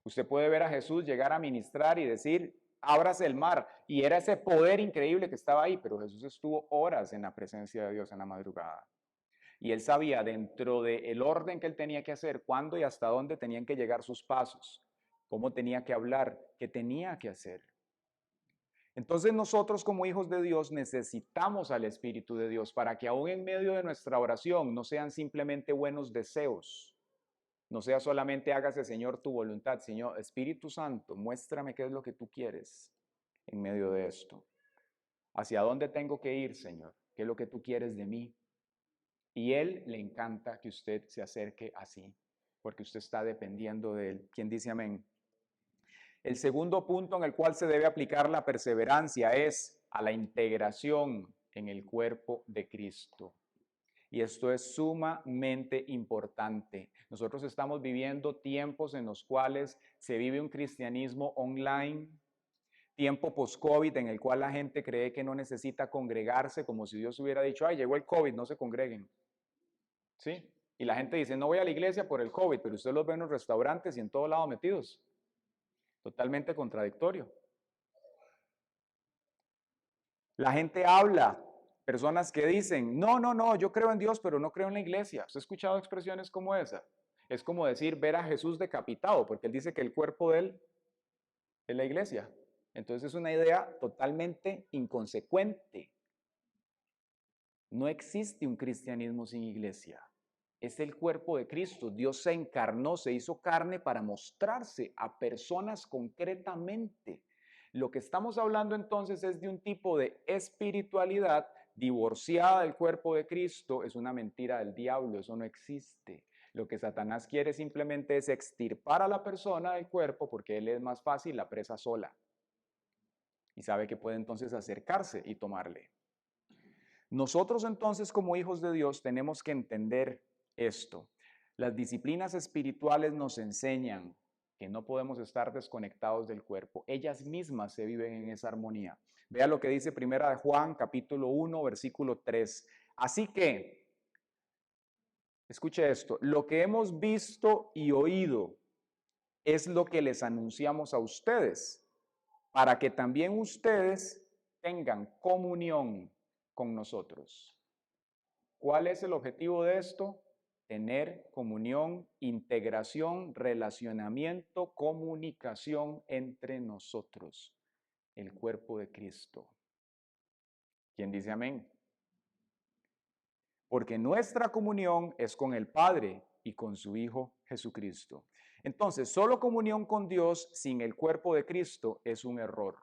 Usted puede ver a Jesús llegar a ministrar y decir, ábrase el mar, y era ese poder increíble que estaba ahí, pero Jesús estuvo horas en la presencia de Dios en la madrugada. Y él sabía dentro del orden que él tenía que hacer, cuándo y hasta dónde tenían que llegar sus pasos, cómo tenía que hablar, qué tenía que hacer. Entonces nosotros como hijos de Dios necesitamos al Espíritu de Dios para que aún en medio de nuestra oración no sean simplemente buenos deseos, no sea solamente hágase Señor tu voluntad, Señor Espíritu Santo, muéstrame qué es lo que tú quieres en medio de esto. ¿Hacia dónde tengo que ir, Señor? ¿Qué es lo que tú quieres de mí? Y Él le encanta que usted se acerque así, porque usted está dependiendo de Él. ¿Quién dice amén? El segundo punto en el cual se debe aplicar la perseverancia es a la integración en el cuerpo de Cristo. Y esto es sumamente importante. Nosotros estamos viviendo tiempos en los cuales se vive un cristianismo online, tiempo post-COVID en el cual la gente cree que no necesita congregarse, como si Dios hubiera dicho, ay, llegó el COVID, no se congreguen. ¿Sí? Y la gente dice, no voy a la iglesia por el COVID, pero usted los ve en los restaurantes y en todo lado metidos. Totalmente contradictorio. La gente habla, personas que dicen, no, no, no, yo creo en Dios, pero no creo en la iglesia. ¿Usted ha escuchado expresiones como esa? Es como decir ver a Jesús decapitado, porque él dice que el cuerpo de él es la iglesia. Entonces es una idea totalmente inconsecuente. No existe un cristianismo sin iglesia. Es el cuerpo de Cristo. Dios se encarnó, se hizo carne para mostrarse a personas concretamente. Lo que estamos hablando entonces es de un tipo de espiritualidad divorciada del cuerpo de Cristo es una mentira del diablo, eso no existe. Lo que Satanás quiere simplemente es extirpar a la persona del cuerpo porque él es más fácil la presa sola y sabe que puede entonces acercarse y tomarle. Nosotros entonces como hijos de Dios tenemos que entender esto. Las disciplinas espirituales nos enseñan que no podemos estar desconectados del cuerpo. Ellas mismas se viven en esa armonía. Vea lo que dice Primera de Juan, capítulo 1, versículo 3. Así que, escuche esto, lo que hemos visto y oído es lo que les anunciamos a ustedes, para que también ustedes tengan comunión con nosotros. ¿Cuál es el objetivo de esto? Tener comunión, integración, relacionamiento, comunicación entre nosotros, el cuerpo de Cristo. ¿Quién dice amén? Porque nuestra comunión es con el Padre y con su Hijo Jesucristo. Entonces, solo comunión con Dios sin el cuerpo de Cristo es un error.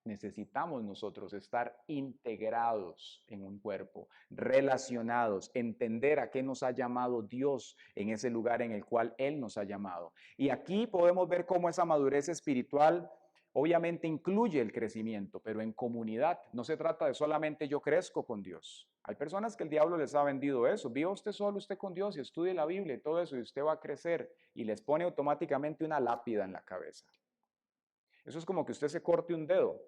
Necesitamos nosotros estar integrados en un cuerpo, relacionados, entender a qué nos ha llamado Dios en ese lugar en el cual Él nos ha llamado. Y aquí podemos ver cómo esa madurez espiritual obviamente incluye el crecimiento, pero en comunidad. No se trata de solamente yo crezco con Dios. Hay personas que el diablo les ha vendido eso. Viva usted solo, usted con Dios y estudie la Biblia y todo eso y usted va a crecer y les pone automáticamente una lápida en la cabeza. Eso es como que usted se corte un dedo.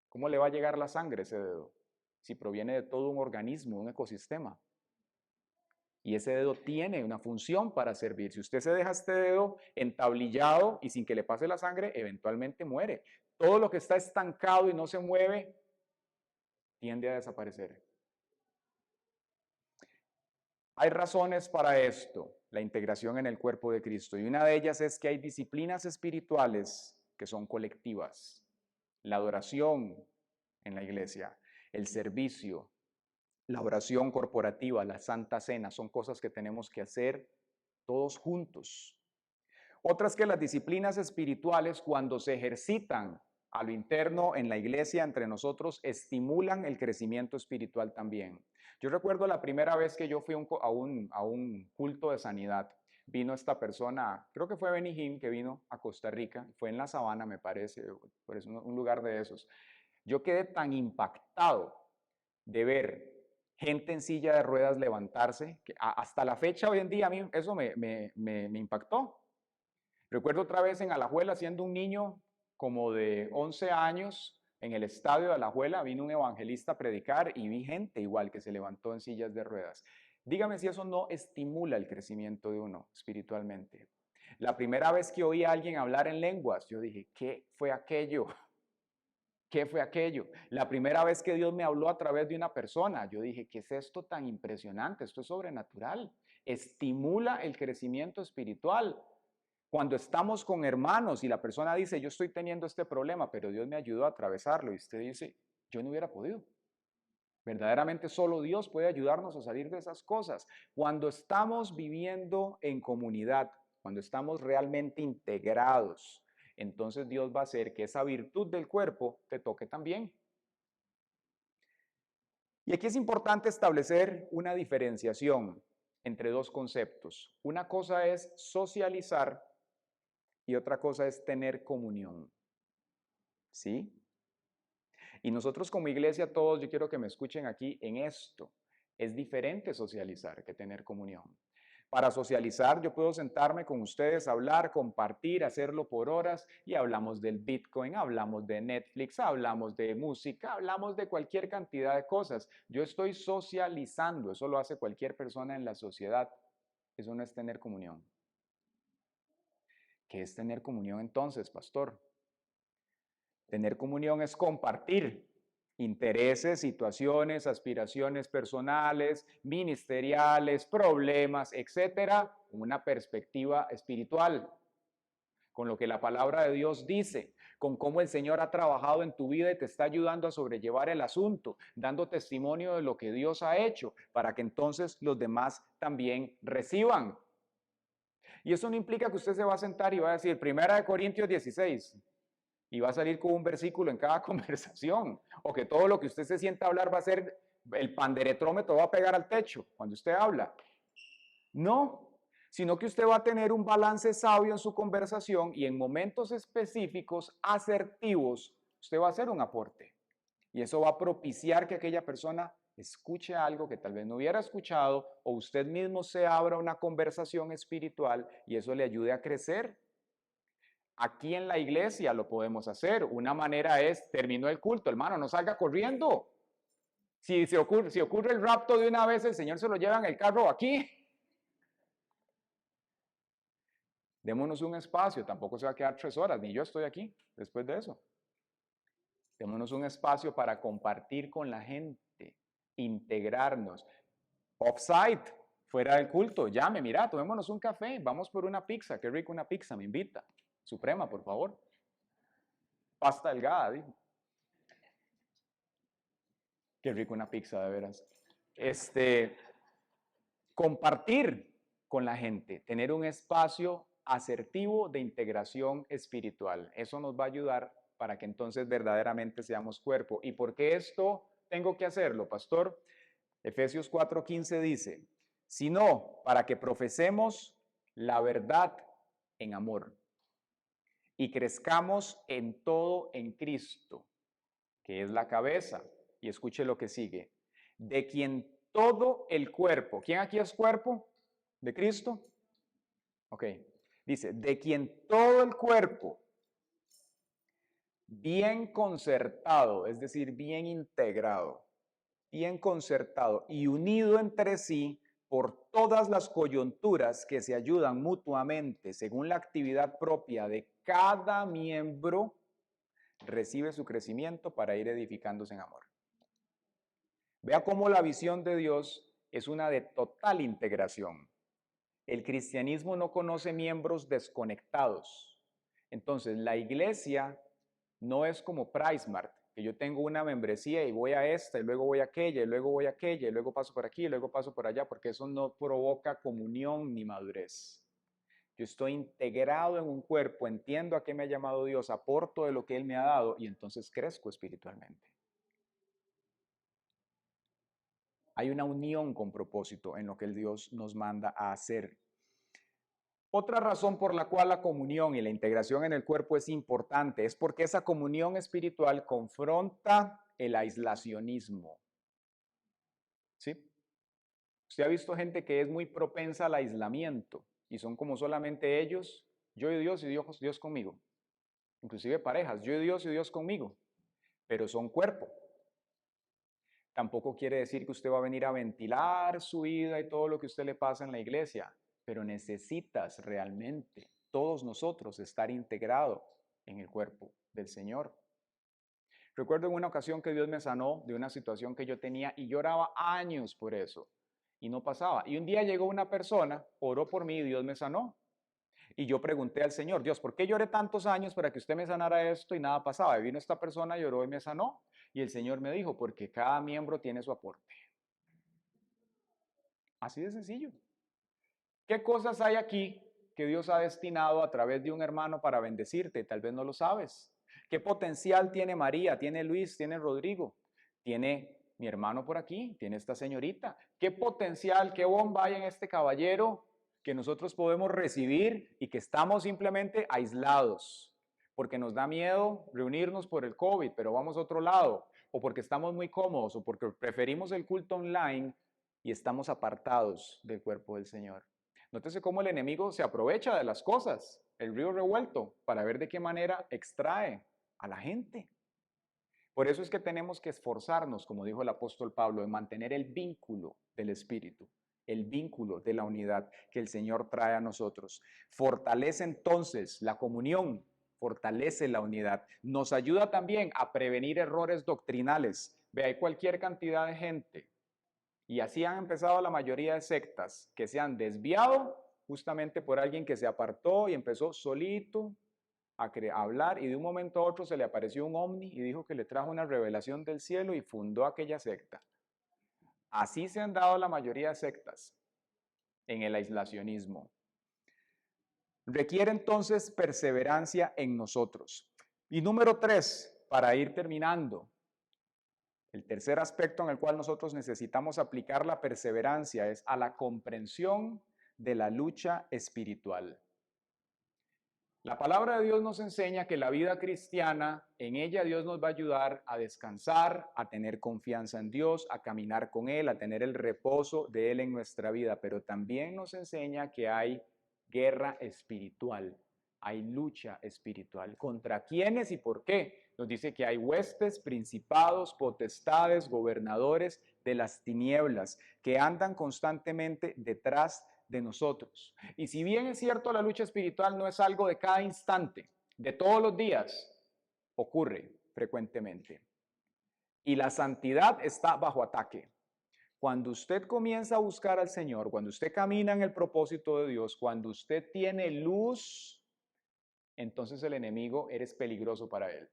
¿Cómo le va a llegar la sangre a ese dedo? Si proviene de todo un organismo, un ecosistema. Y ese dedo tiene una función para servir. Si usted se deja este dedo entablillado y sin que le pase la sangre, eventualmente muere. Todo lo que está estancado y no se mueve tiende a desaparecer. Hay razones para esto, la integración en el cuerpo de Cristo. Y una de ellas es que hay disciplinas espirituales que son colectivas. La adoración en la iglesia, el servicio, la oración corporativa, la Santa Cena, son cosas que tenemos que hacer todos juntos. Otras que las disciplinas espirituales, cuando se ejercitan a lo interno en la iglesia entre nosotros, estimulan el crecimiento espiritual también. Yo recuerdo la primera vez que yo fui a un culto de sanidad. Vino esta persona, creo que fue Benny Hinn, que vino a Costa Rica, fue en La Sabana, me parece, pues un lugar de esos. Yo quedé tan impactado de ver gente en silla de ruedas levantarse, que hasta la fecha hoy en día a mí eso me impactó. Recuerdo otra vez en Alajuela, siendo un niño como de 11 años, en el estadio de Alajuela, vino un evangelista a predicar y vi gente igual que se levantó en sillas de ruedas. Dígame si eso no estimula el crecimiento de uno espiritualmente. La primera vez que oí a alguien hablar en lenguas, yo dije, ¿qué fue aquello? ¿Qué fue aquello? La primera vez que Dios me habló a través de una persona, yo dije, ¿qué es esto tan impresionante? Esto es sobrenatural. Estimula el crecimiento espiritual. Cuando estamos con hermanos y la persona dice, yo estoy teniendo este problema, pero Dios me ayudó a atravesarlo, y usted dice, yo no hubiera podido. Verdaderamente solo Dios puede ayudarnos a salir de esas cosas. Cuando estamos viviendo en comunidad, cuando estamos realmente integrados, entonces Dios va a hacer que esa virtud del cuerpo te toque también. Y aquí es importante establecer una diferenciación entre dos conceptos. Una cosa es socializar y otra cosa es tener comunión. ¿Sí? Y nosotros como iglesia, todos, yo quiero que me escuchen aquí en esto. Es diferente socializar que tener comunión. Para socializar, yo puedo sentarme con ustedes, hablar, compartir, hacerlo por horas y hablamos del Bitcoin, hablamos de Netflix, hablamos de música, hablamos de cualquier cantidad de cosas. Yo estoy socializando, eso lo hace cualquier persona en la sociedad. Eso no es tener comunión. ¿Qué es tener comunión entonces, pastor? Tener comunión es compartir intereses, situaciones, aspiraciones personales, ministeriales, problemas, etcétera, con una perspectiva espiritual, con lo que la palabra de Dios dice, con cómo el Señor ha trabajado en tu vida y te está ayudando a sobrellevar el asunto, dando testimonio de lo que Dios ha hecho, para que entonces los demás también reciban. Y eso no implica que usted se va a sentar y va a decir, 1 Corintios 16, y va a salir con un versículo en cada conversación, o que todo lo que usted se sienta a hablar va a ser, el panderetrómetro va a pegar al techo cuando usted habla. No, sino que usted va a tener un balance sabio en su conversación y en momentos específicos, asertivos, usted va a hacer un aporte. Y eso va a propiciar que aquella persona escuche algo que tal vez no hubiera escuchado o usted mismo se abra una conversación espiritual y eso le ayude a crecer. Aquí en la iglesia lo podemos hacer. Una manera es, terminó el culto, hermano, no salga corriendo. Si ocurre el rapto de una vez, el Señor se lo lleva en el carro aquí. Démonos un espacio, tampoco se va a quedar 3 horas, ni yo estoy aquí después de eso. Démonos un espacio para compartir con la gente, integrarnos. Offsite, fuera del culto, llame, mira, tomémonos un café, vamos por una pizza, qué rico una pizza, me invita. Suprema, por favor. Pasta delgada, dijo. Qué rico una pizza, de veras. Compartir con la gente, tener un espacio asertivo de integración espiritual. Eso nos va a ayudar para que entonces verdaderamente seamos cuerpo. ¿Y por qué esto tengo que hacerlo, pastor? Efesios 4:15 dice, sino para que profesemos la verdad en amor y crezcamos en todo en Cristo, que es la cabeza. Y escuche lo que sigue, de quien todo el cuerpo, ¿quién aquí es cuerpo? ¿De Cristo? Ok, dice, de quien todo el cuerpo, bien concertado, es decir, bien integrado, bien concertado y unido entre sí por todas las coyunturas que se ayudan mutuamente según la actividad propia de cada miembro, recibe su crecimiento para ir edificándose en amor. Vea cómo la visión de Dios es una de total integración. El cristianismo no conoce miembros desconectados. Entonces, la iglesia no es como PriceMart, que yo tengo una membresía y voy a esta, y luego voy a aquella, y luego voy a aquella, y luego paso por aquí, y luego paso por allá, porque eso no provoca comunión ni madurez. Yo estoy integrado en un cuerpo, entiendo a qué me ha llamado Dios, aporto de lo que Él me ha dado, y entonces crezco espiritualmente. Hay una unión con propósito en lo que el Dios nos manda a hacer. Otra razón por la cual la comunión y la integración en el cuerpo es importante es porque esa comunión espiritual confronta el aislacionismo. ¿Sí? Usted ha visto gente que es muy propensa al aislamiento y son como solamente ellos, yo y Dios Dios conmigo. Inclusive parejas, yo y Dios conmigo, pero son cuerpo. Tampoco quiere decir que usted va a venir a ventilar su vida y todo lo que a usted le pasa en la iglesia, pero necesitas realmente, todos nosotros, estar integrados en el cuerpo del Señor. Recuerdo en una ocasión que Dios me sanó de una situación que yo tenía y lloraba años por eso y no pasaba. Y un día llegó una persona, oró por mí y Dios me sanó. Y yo pregunté al Señor, Dios, ¿por qué lloré tantos años para que usted me sanara esto y nada pasaba? Y vino esta persona, lloró y me sanó. Y el Señor me dijo, porque cada miembro tiene su aporte. Así de sencillo. ¿Qué cosas hay aquí que Dios ha destinado a través de un hermano para bendecirte? Tal vez no lo sabes. ¿Qué potencial tiene María, tiene Luis, tiene Rodrigo? Tiene mi hermano por aquí, tiene esta señorita. ¿Qué potencial, qué bomba hay en este caballero que nosotros podemos recibir y que estamos simplemente aislados? Porque nos da miedo reunirnos por el COVID, pero vamos a otro lado, o porque estamos muy cómodos, o porque preferimos el culto online y estamos apartados del cuerpo del Señor. Nótese cómo el enemigo se aprovecha de las cosas, el río revuelto, para ver de qué manera extrae a la gente. Por eso es que tenemos que esforzarnos, como dijo el apóstol Pablo, en mantener el vínculo del Espíritu, el vínculo de la unidad que el Señor trae a nosotros. Fortalece entonces la comunión, fortalece la unidad. Nos ayuda también a prevenir errores doctrinales. Ve, hay cualquier cantidad de gente, y así han empezado la mayoría de sectas, que se han desviado justamente por alguien que se apartó y empezó solito a hablar y de un momento a otro se le apareció un ovni y dijo que le trajo una revelación del cielo y fundó aquella secta. Así se han dado la mayoría de sectas en el aislacionismo. Requiere entonces perseverancia en nosotros. Y número 3, para ir terminando, el tercer aspecto en el cual nosotros necesitamos aplicar la perseverancia es a la comprensión de la lucha espiritual. La palabra de Dios nos enseña que la vida cristiana, en ella Dios nos va a ayudar a descansar, a tener confianza en Dios, a caminar con Él, a tener el reposo de Él en nuestra vida, pero también nos enseña que hay guerra espiritual, hay lucha espiritual. ¿Contra quiénes y por qué? Nos dice que hay huestes, principados, potestades, gobernadores de las tinieblas que andan constantemente detrás de nosotros. Y si bien es cierto, la lucha espiritual no es algo de cada instante, de todos los días, ocurre frecuentemente. Y la santidad está bajo ataque. Cuando usted comienza a buscar al Señor, cuando usted camina en el propósito de Dios, cuando usted tiene luz, entonces el enemigo eres peligroso para él.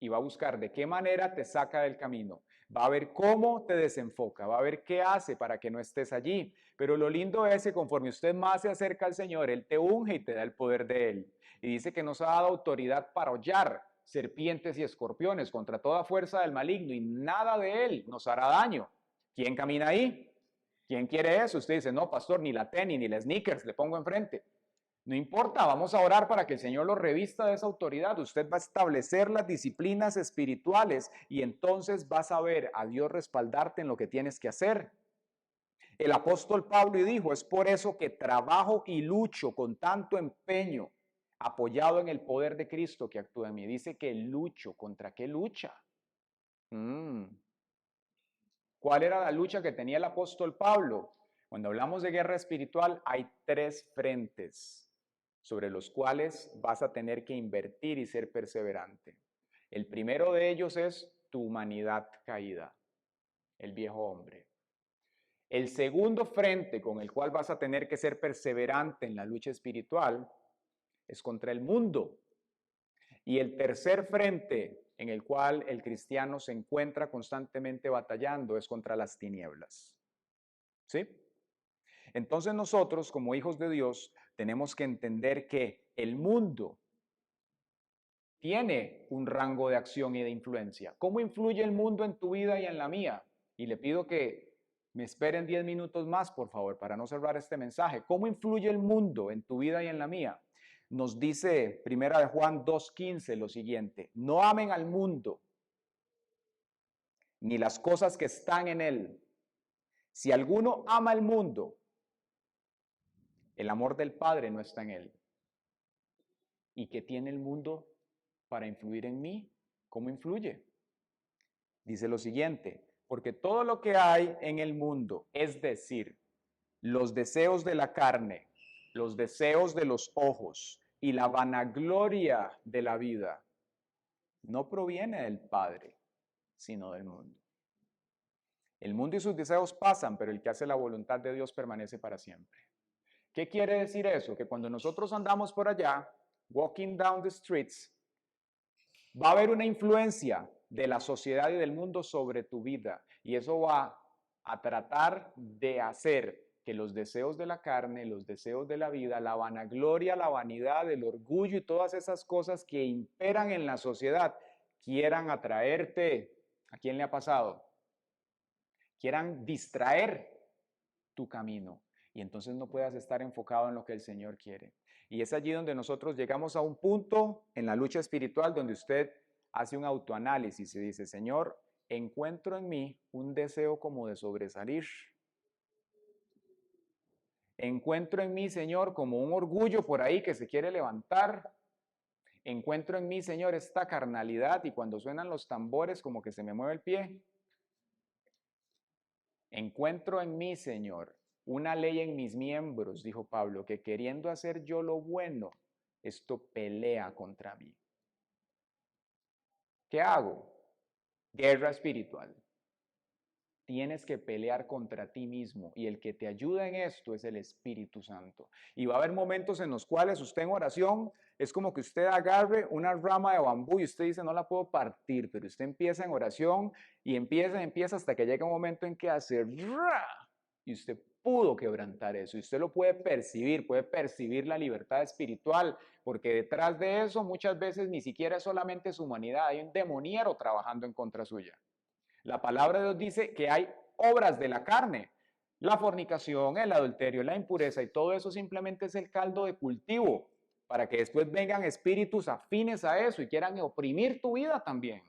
Y va a buscar de qué manera te saca del camino. Va a ver cómo te desenfoca, va a ver qué hace para que no estés allí. Pero lo lindo es que conforme usted más se acerca al Señor, Él te unge y te da el poder de Él. Y dice que nos ha dado autoridad para hollar serpientes y escorpiones contra toda fuerza del maligno y nada de Él nos hará daño. ¿Quién camina ahí? ¿Quién quiere eso? Usted dice, no, pastor, ni la tenis, ni la sneakers le pongo enfrente. No importa, vamos a orar para que el Señor lo revista de esa autoridad. Usted va a establecer las disciplinas espirituales y entonces vas a ver a Dios respaldarte en lo que tienes que hacer. El apóstol Pablo dijo, es por eso que trabajo y lucho con tanto empeño, apoyado en el poder de Cristo que actúa en mí. Dice que lucho. ¿Contra qué lucha? ¿Cuál era la lucha que tenía el apóstol Pablo? Cuando hablamos de guerra espiritual, hay 3 frentes sobre los cuales vas a tener que invertir y ser perseverante. El primero de ellos es tu humanidad caída, el viejo hombre. El segundo frente con el cual vas a tener que ser perseverante en la lucha espiritual es contra el mundo. Y el tercer frente en el cual el cristiano se encuentra constantemente batallando es contra las tinieblas. ¿Sí? Entonces nosotros, como hijos de Dios, tenemos que entender que el mundo tiene un rango de acción y de influencia. ¿Cómo influye el mundo en tu vida y en la mía? Y le pido que me esperen 10 minutos más, por favor, para no cerrar este mensaje. ¿Cómo influye el mundo en tu vida y en la mía? Nos dice Primera de Juan 2:15 lo siguiente: no amen al mundo ni las cosas que están en él. Si alguno ama el mundo, el amor del Padre no está en él. ¿Y qué tiene el mundo para influir en mí? ¿Cómo influye? Dice lo siguiente: porque todo lo que hay en el mundo, es decir, los deseos de la carne, los deseos de los ojos y la vanagloria de la vida, no proviene del Padre, sino del mundo. El mundo y sus deseos pasan, pero el que hace la voluntad de Dios permanece para siempre. ¿Qué quiere decir eso? Que cuando nosotros andamos por allá, walking down the streets, va a haber una influencia de la sociedad y del mundo sobre tu vida, y eso va a tratar de hacer que los deseos de la carne, los deseos de la vida, la vanagloria, la vanidad, el orgullo y todas esas cosas que imperan en la sociedad quieran atraerte. ¿A quién le ha pasado? Quieran distraer tu camino y entonces no puedas estar enfocado en lo que el Señor quiere. Y es allí donde nosotros llegamos a un punto en la lucha espiritual donde usted hace un autoanálisis y dice: Señor, encuentro en mí un deseo como de sobresalir. Encuentro en mí, Señor, como un orgullo por ahí que se quiere levantar. Encuentro en mí, Señor, esta carnalidad, y cuando suenan los tambores como que se me mueve el pie. Encuentro en mí, Señor, una ley en mis miembros, dijo Pablo, que queriendo hacer yo lo bueno, esto pelea contra mí. ¿Qué hago? Guerra espiritual. Tienes que pelear contra ti mismo y el que te ayuda en esto es el Espíritu Santo. Y va a haber momentos en los cuales usted en oración es como que usted agarre una rama de bambú y usted dice: no la puedo partir, pero usted empieza en oración y empieza hasta que llega un momento en que hace ¡ra! Y usted pudo quebrantar eso. Y usted lo puede percibir la libertad espiritual, porque detrás de eso muchas veces ni siquiera es solamente su humanidad, hay un demoniero trabajando en contra suya. La palabra de Dios dice que hay obras de la carne. La fornicación, el adulterio, la impureza y todo eso simplemente es el caldo de cultivo para que después vengan espíritus afines a eso y quieran oprimir tu vida también.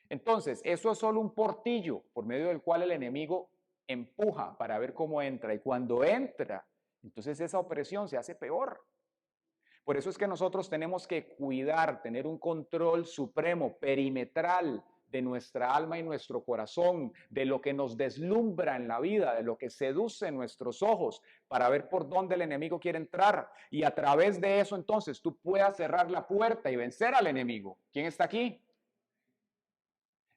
Entonces, eso es solo un portillo por medio del cual el enemigo empuja para ver cómo entra. Y cuando entra, entonces esa opresión se hace peor. Por eso es que nosotros tenemos que cuidar, tener un control supremo, perimetral de nuestra alma y nuestro corazón, de lo que nos deslumbra en la vida, de lo que seduce nuestros ojos, para ver por dónde el enemigo quiere entrar. Y a través de eso entonces tú puedas cerrar la puerta y vencer al enemigo. ¿Quién está aquí?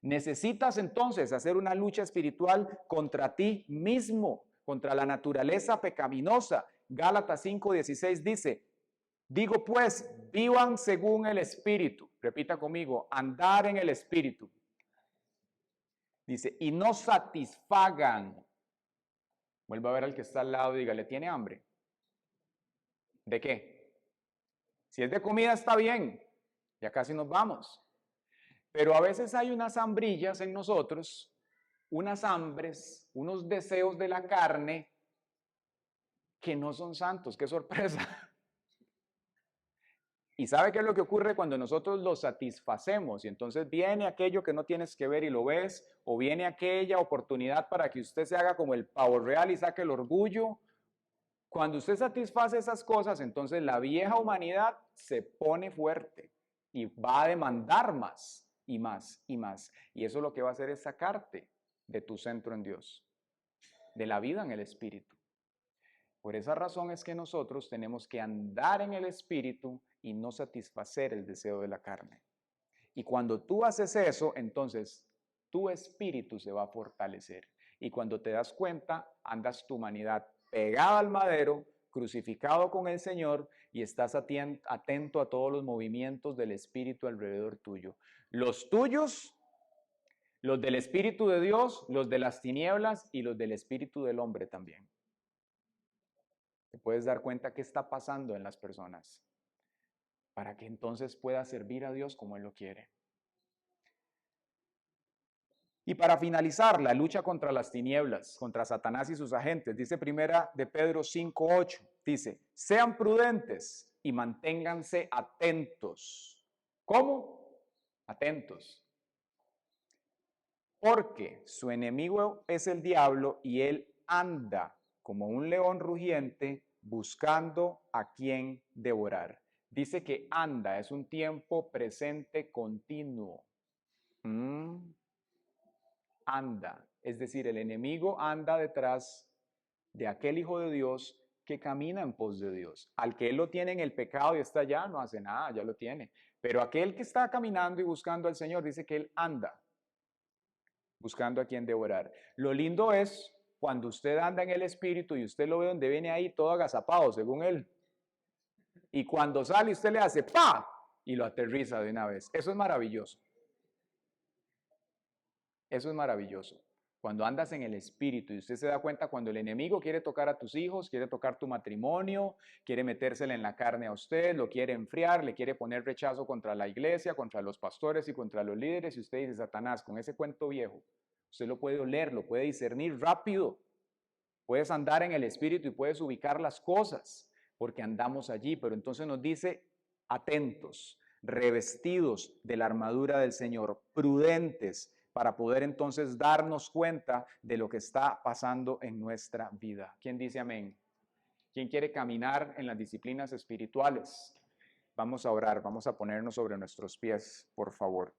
Necesitas entonces hacer una lucha espiritual contra ti mismo, contra la naturaleza pecaminosa. Gálatas 5:16 dice, digo pues, vivan según el Espíritu. Repita conmigo, andar en el Espíritu. Dice, y no satisfagan. Vuelva a ver al que está al lado y dígale, ¿tiene hambre? ¿De qué? Si es de comida está bien, ya casi nos vamos. Pero a veces hay unas hambrillas en nosotros, unas hambres, unos deseos de la carne que no son santos. ¡Qué sorpresa! ¿Y sabe qué es lo que ocurre cuando nosotros lo satisfacemos? Y entonces viene aquello que no tienes que ver y lo ves, o viene aquella oportunidad para que usted se haga como el pavo real y saque el orgullo. Cuando usted satisface esas cosas, entonces la vieja humanidad se pone fuerte y va a demandar más y más y más. Y eso lo que va a hacer es sacarte de tu centro en Dios, de la vida en el Espíritu. Por esa razón es que nosotros tenemos que andar en el Espíritu y no satisfacer el deseo de la carne. Y cuando tú haces eso, entonces tu espíritu se va a fortalecer. Y cuando te das cuenta, andas tu humanidad pegada al madero, crucificado con el Señor y estás atento a todos los movimientos del Espíritu alrededor tuyo. Los tuyos, los del Espíritu de Dios, los de las tinieblas y los del Espíritu del hombre también. Te puedes dar cuenta qué está pasando en las personas para que entonces puedas servir a Dios como Él lo quiere. Y para finalizar, la lucha contra las tinieblas, contra Satanás y sus agentes, dice primera de Pedro 5:8, dice, sean prudentes y manténganse atentos. ¿Cómo? Atentos. Porque su enemigo es el diablo y él anda como un león rugiente buscando a quien devorar. Dice que anda, es un tiempo presente continuo. Anda, es decir, el enemigo anda detrás de aquel hijo de Dios que camina en pos de Dios. Al que él lo tiene en el pecado y está allá, no hace nada, ya lo tiene. Pero aquel que está caminando y buscando al Señor, dice que él anda buscando a quien devorar. Lo lindo es cuando usted anda en el Espíritu y usted lo ve donde viene ahí todo agazapado, según él. Y cuando sale, usted le hace ¡pa! Y lo aterriza de una vez. Eso es maravilloso. Eso es maravilloso. Cuando andas en el Espíritu y usted se da cuenta cuando el enemigo quiere tocar a tus hijos, quiere tocar tu matrimonio, quiere metérsele en la carne a usted, lo quiere enfriar, le quiere poner rechazo contra la iglesia, contra los pastores y contra los líderes, y usted dice, Satanás, con ese cuento viejo, usted lo puede oler, lo puede discernir rápido. Puedes andar en el Espíritu y puedes ubicar las cosas, porque andamos allí, pero entonces nos dice, atentos, revestidos de la armadura del Señor, prudentes, para poder entonces darnos cuenta de lo que está pasando en nuestra vida. ¿Quién dice amén? ¿Quién quiere caminar en las disciplinas espirituales? Vamos a orar, vamos a ponernos sobre nuestros pies, por favor.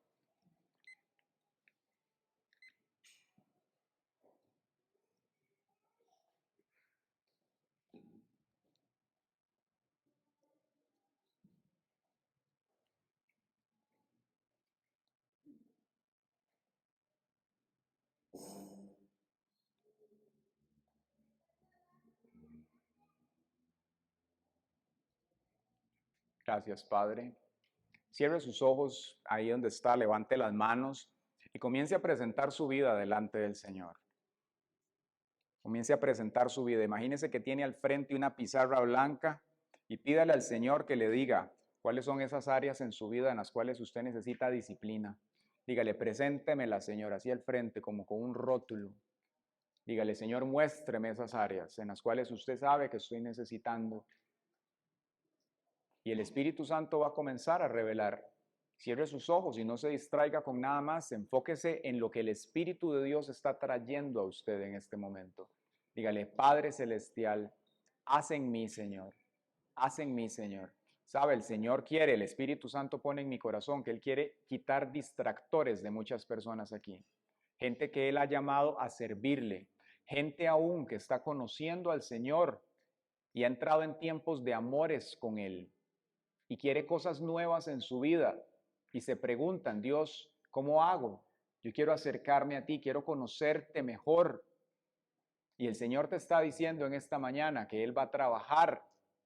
Gracias, Padre. Cierre sus ojos ahí donde está, levante las manos y comience a presentar su vida delante del Señor. Comience a presentar su vida. Imagínese que tiene al frente una pizarra blanca y pídale al Señor que le diga cuáles son esas áreas en su vida en las cuales usted necesita disciplina. Dígale, preséntemela, Señor, así al frente, como con un rótulo. Dígale, Señor, muéstreme esas áreas en las cuales usted sabe que estoy necesitando. Y el Espíritu Santo va a comenzar a revelar. Cierre sus ojos y no se distraiga con nada más. Enfóquese en lo que el Espíritu de Dios está trayendo a usted en este momento. Dígale, Padre Celestial, haz en mí, Señor. Haz en mí, Señor. Sabe, el Señor quiere, el Espíritu Santo pone en mi corazón que Él quiere quitar distractores de muchas personas aquí. Gente que Él ha llamado a servirle. Gente aún que está conociendo al Señor y ha entrado en tiempos de amores con Él y quiere cosas nuevas en su vida y se preguntan, Dios, ¿cómo hago? Yo quiero acercarme a ti, quiero conocerte mejor. Y el Señor te está diciendo en esta mañana que Él va a trabajar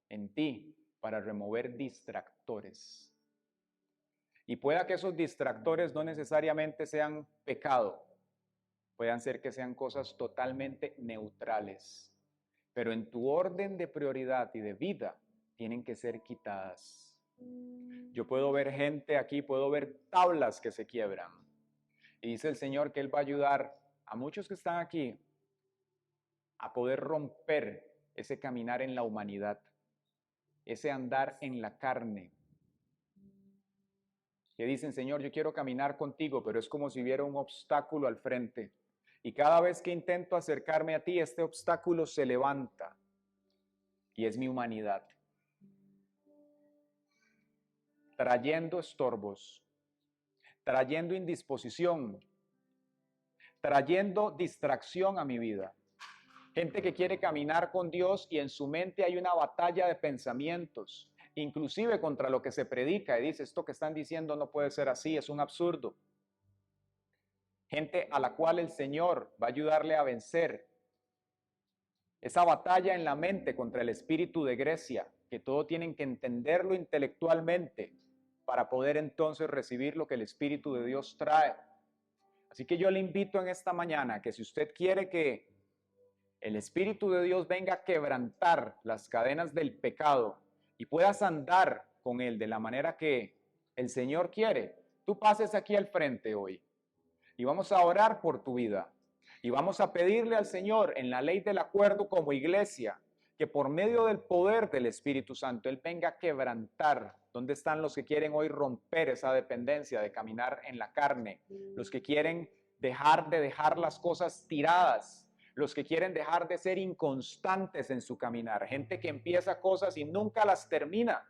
en ti para remover distractores. Y pueda que esos distractores no necesariamente sean pecado, puedan ser que sean cosas totalmente neutrales, pero en tu orden de prioridad y de vida tienen que ser quitadas. Yo puedo ver gente aquí, puedo ver tablas que se quiebran. Y dice el Señor que Él va a ayudar a muchos que están aquí a poder romper ese caminar en la humanidad, ese andar en la carne. Que dicen, Señor, yo quiero caminar contigo, pero es como si hubiera un obstáculo al frente. Y cada vez que intento acercarme a ti, este obstáculo se levanta. Y es mi humanidad. Trayendo estorbos, trayendo indisposición, trayendo distracción a mi vida. Gente que quiere caminar con Dios y en su mente hay una batalla de pensamientos, inclusive contra lo que se predica, y dice, esto que están diciendo no puede ser así, es un absurdo. Gente a la cual el Señor va a ayudarle a vencer esa batalla en la mente contra el espíritu de Grecia, que todo tienen que entenderlo intelectualmente para poder entonces recibir lo que el Espíritu de Dios trae. Así que yo le invito en esta mañana que si usted quiere que el Espíritu de Dios venga a quebrantar las cadenas del pecado y puedas andar con Él de la manera que el Señor quiere, tú pases aquí al frente hoy y vamos a orar por tu vida y vamos a pedirle al Señor en la ley del acuerdo como iglesia que por medio del poder del Espíritu Santo Él venga a quebrantar. ¿Dónde están los que quieren hoy romper esa dependencia de caminar en la carne? Los que quieren dejar las cosas tiradas. Los que quieren dejar de ser inconstantes en su caminar. Gente que empieza cosas y nunca las termina.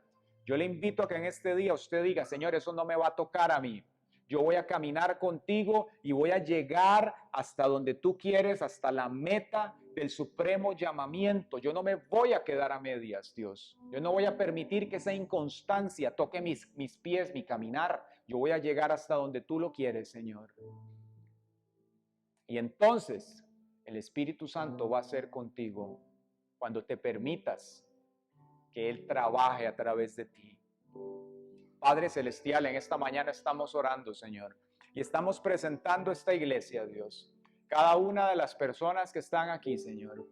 Yo le invito a que en este día usted diga, Señor, eso no me va a tocar a mí. Yo voy a caminar contigo y voy a llegar hasta donde tú quieres, hasta la meta del supremo llamamiento. Yo no me voy a quedar a medias, Dios. Yo no voy a permitir que esa inconstancia toque mis pies, mi caminar. Yo voy a llegar hasta donde tú lo quieres, Señor. Y entonces el Espíritu Santo va a ser contigo cuando te permitas que Él trabaje a través de ti. Padre Celestial, en esta mañana estamos orando, Señor, y estamos presentando esta iglesia, Dios. Cada una de las personas que están aquí, Señor.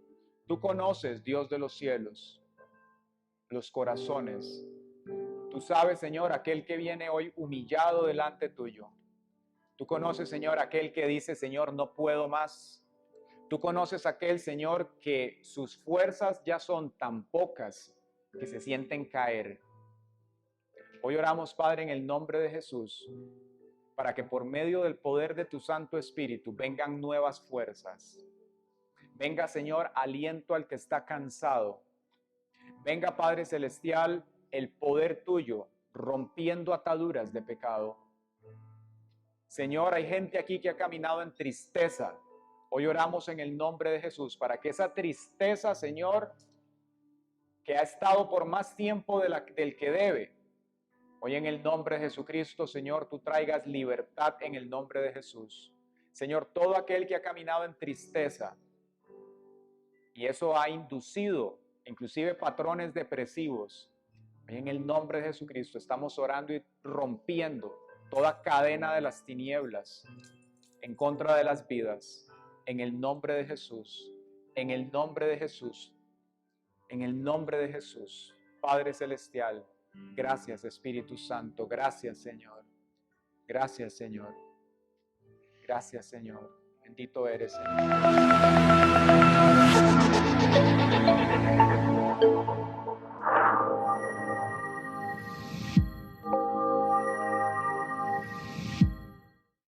Tú conoces, Dios de los cielos, los corazones. Tú sabes, Señor, aquel que viene hoy humillado delante tuyo. Tú conoces, Señor, aquel que dice, Señor, no puedo más. Tú conoces aquel, Señor, que sus fuerzas ya son tan pocas que se sienten caer. Hoy oramos, Padre, en el nombre de Jesús, para que por medio del poder de tu Santo Espíritu vengan nuevas fuerzas. Venga, Señor, aliento al que está cansado. Venga, Padre Celestial, el poder tuyo, rompiendo ataduras de pecado. Señor, hay gente aquí que ha caminado en tristeza. Hoy oramos en el nombre de Jesús para que esa tristeza, Señor, que ha estado por más tiempo del que debe, hoy en el nombre de Jesucristo, Señor, tú traigas libertad en el nombre de Jesús. Señor, todo aquel que ha caminado en tristeza y eso ha inducido inclusive patrones depresivos, hoy en el nombre de Jesucristo estamos orando y rompiendo toda cadena de las tinieblas en contra de las vidas, en el nombre de Jesús. En el nombre de Jesús. En el nombre de Jesús. Padre Celestial, gracias Espíritu Santo. Gracias Señor. Gracias Señor. Gracias Señor. Bendito eres Señor.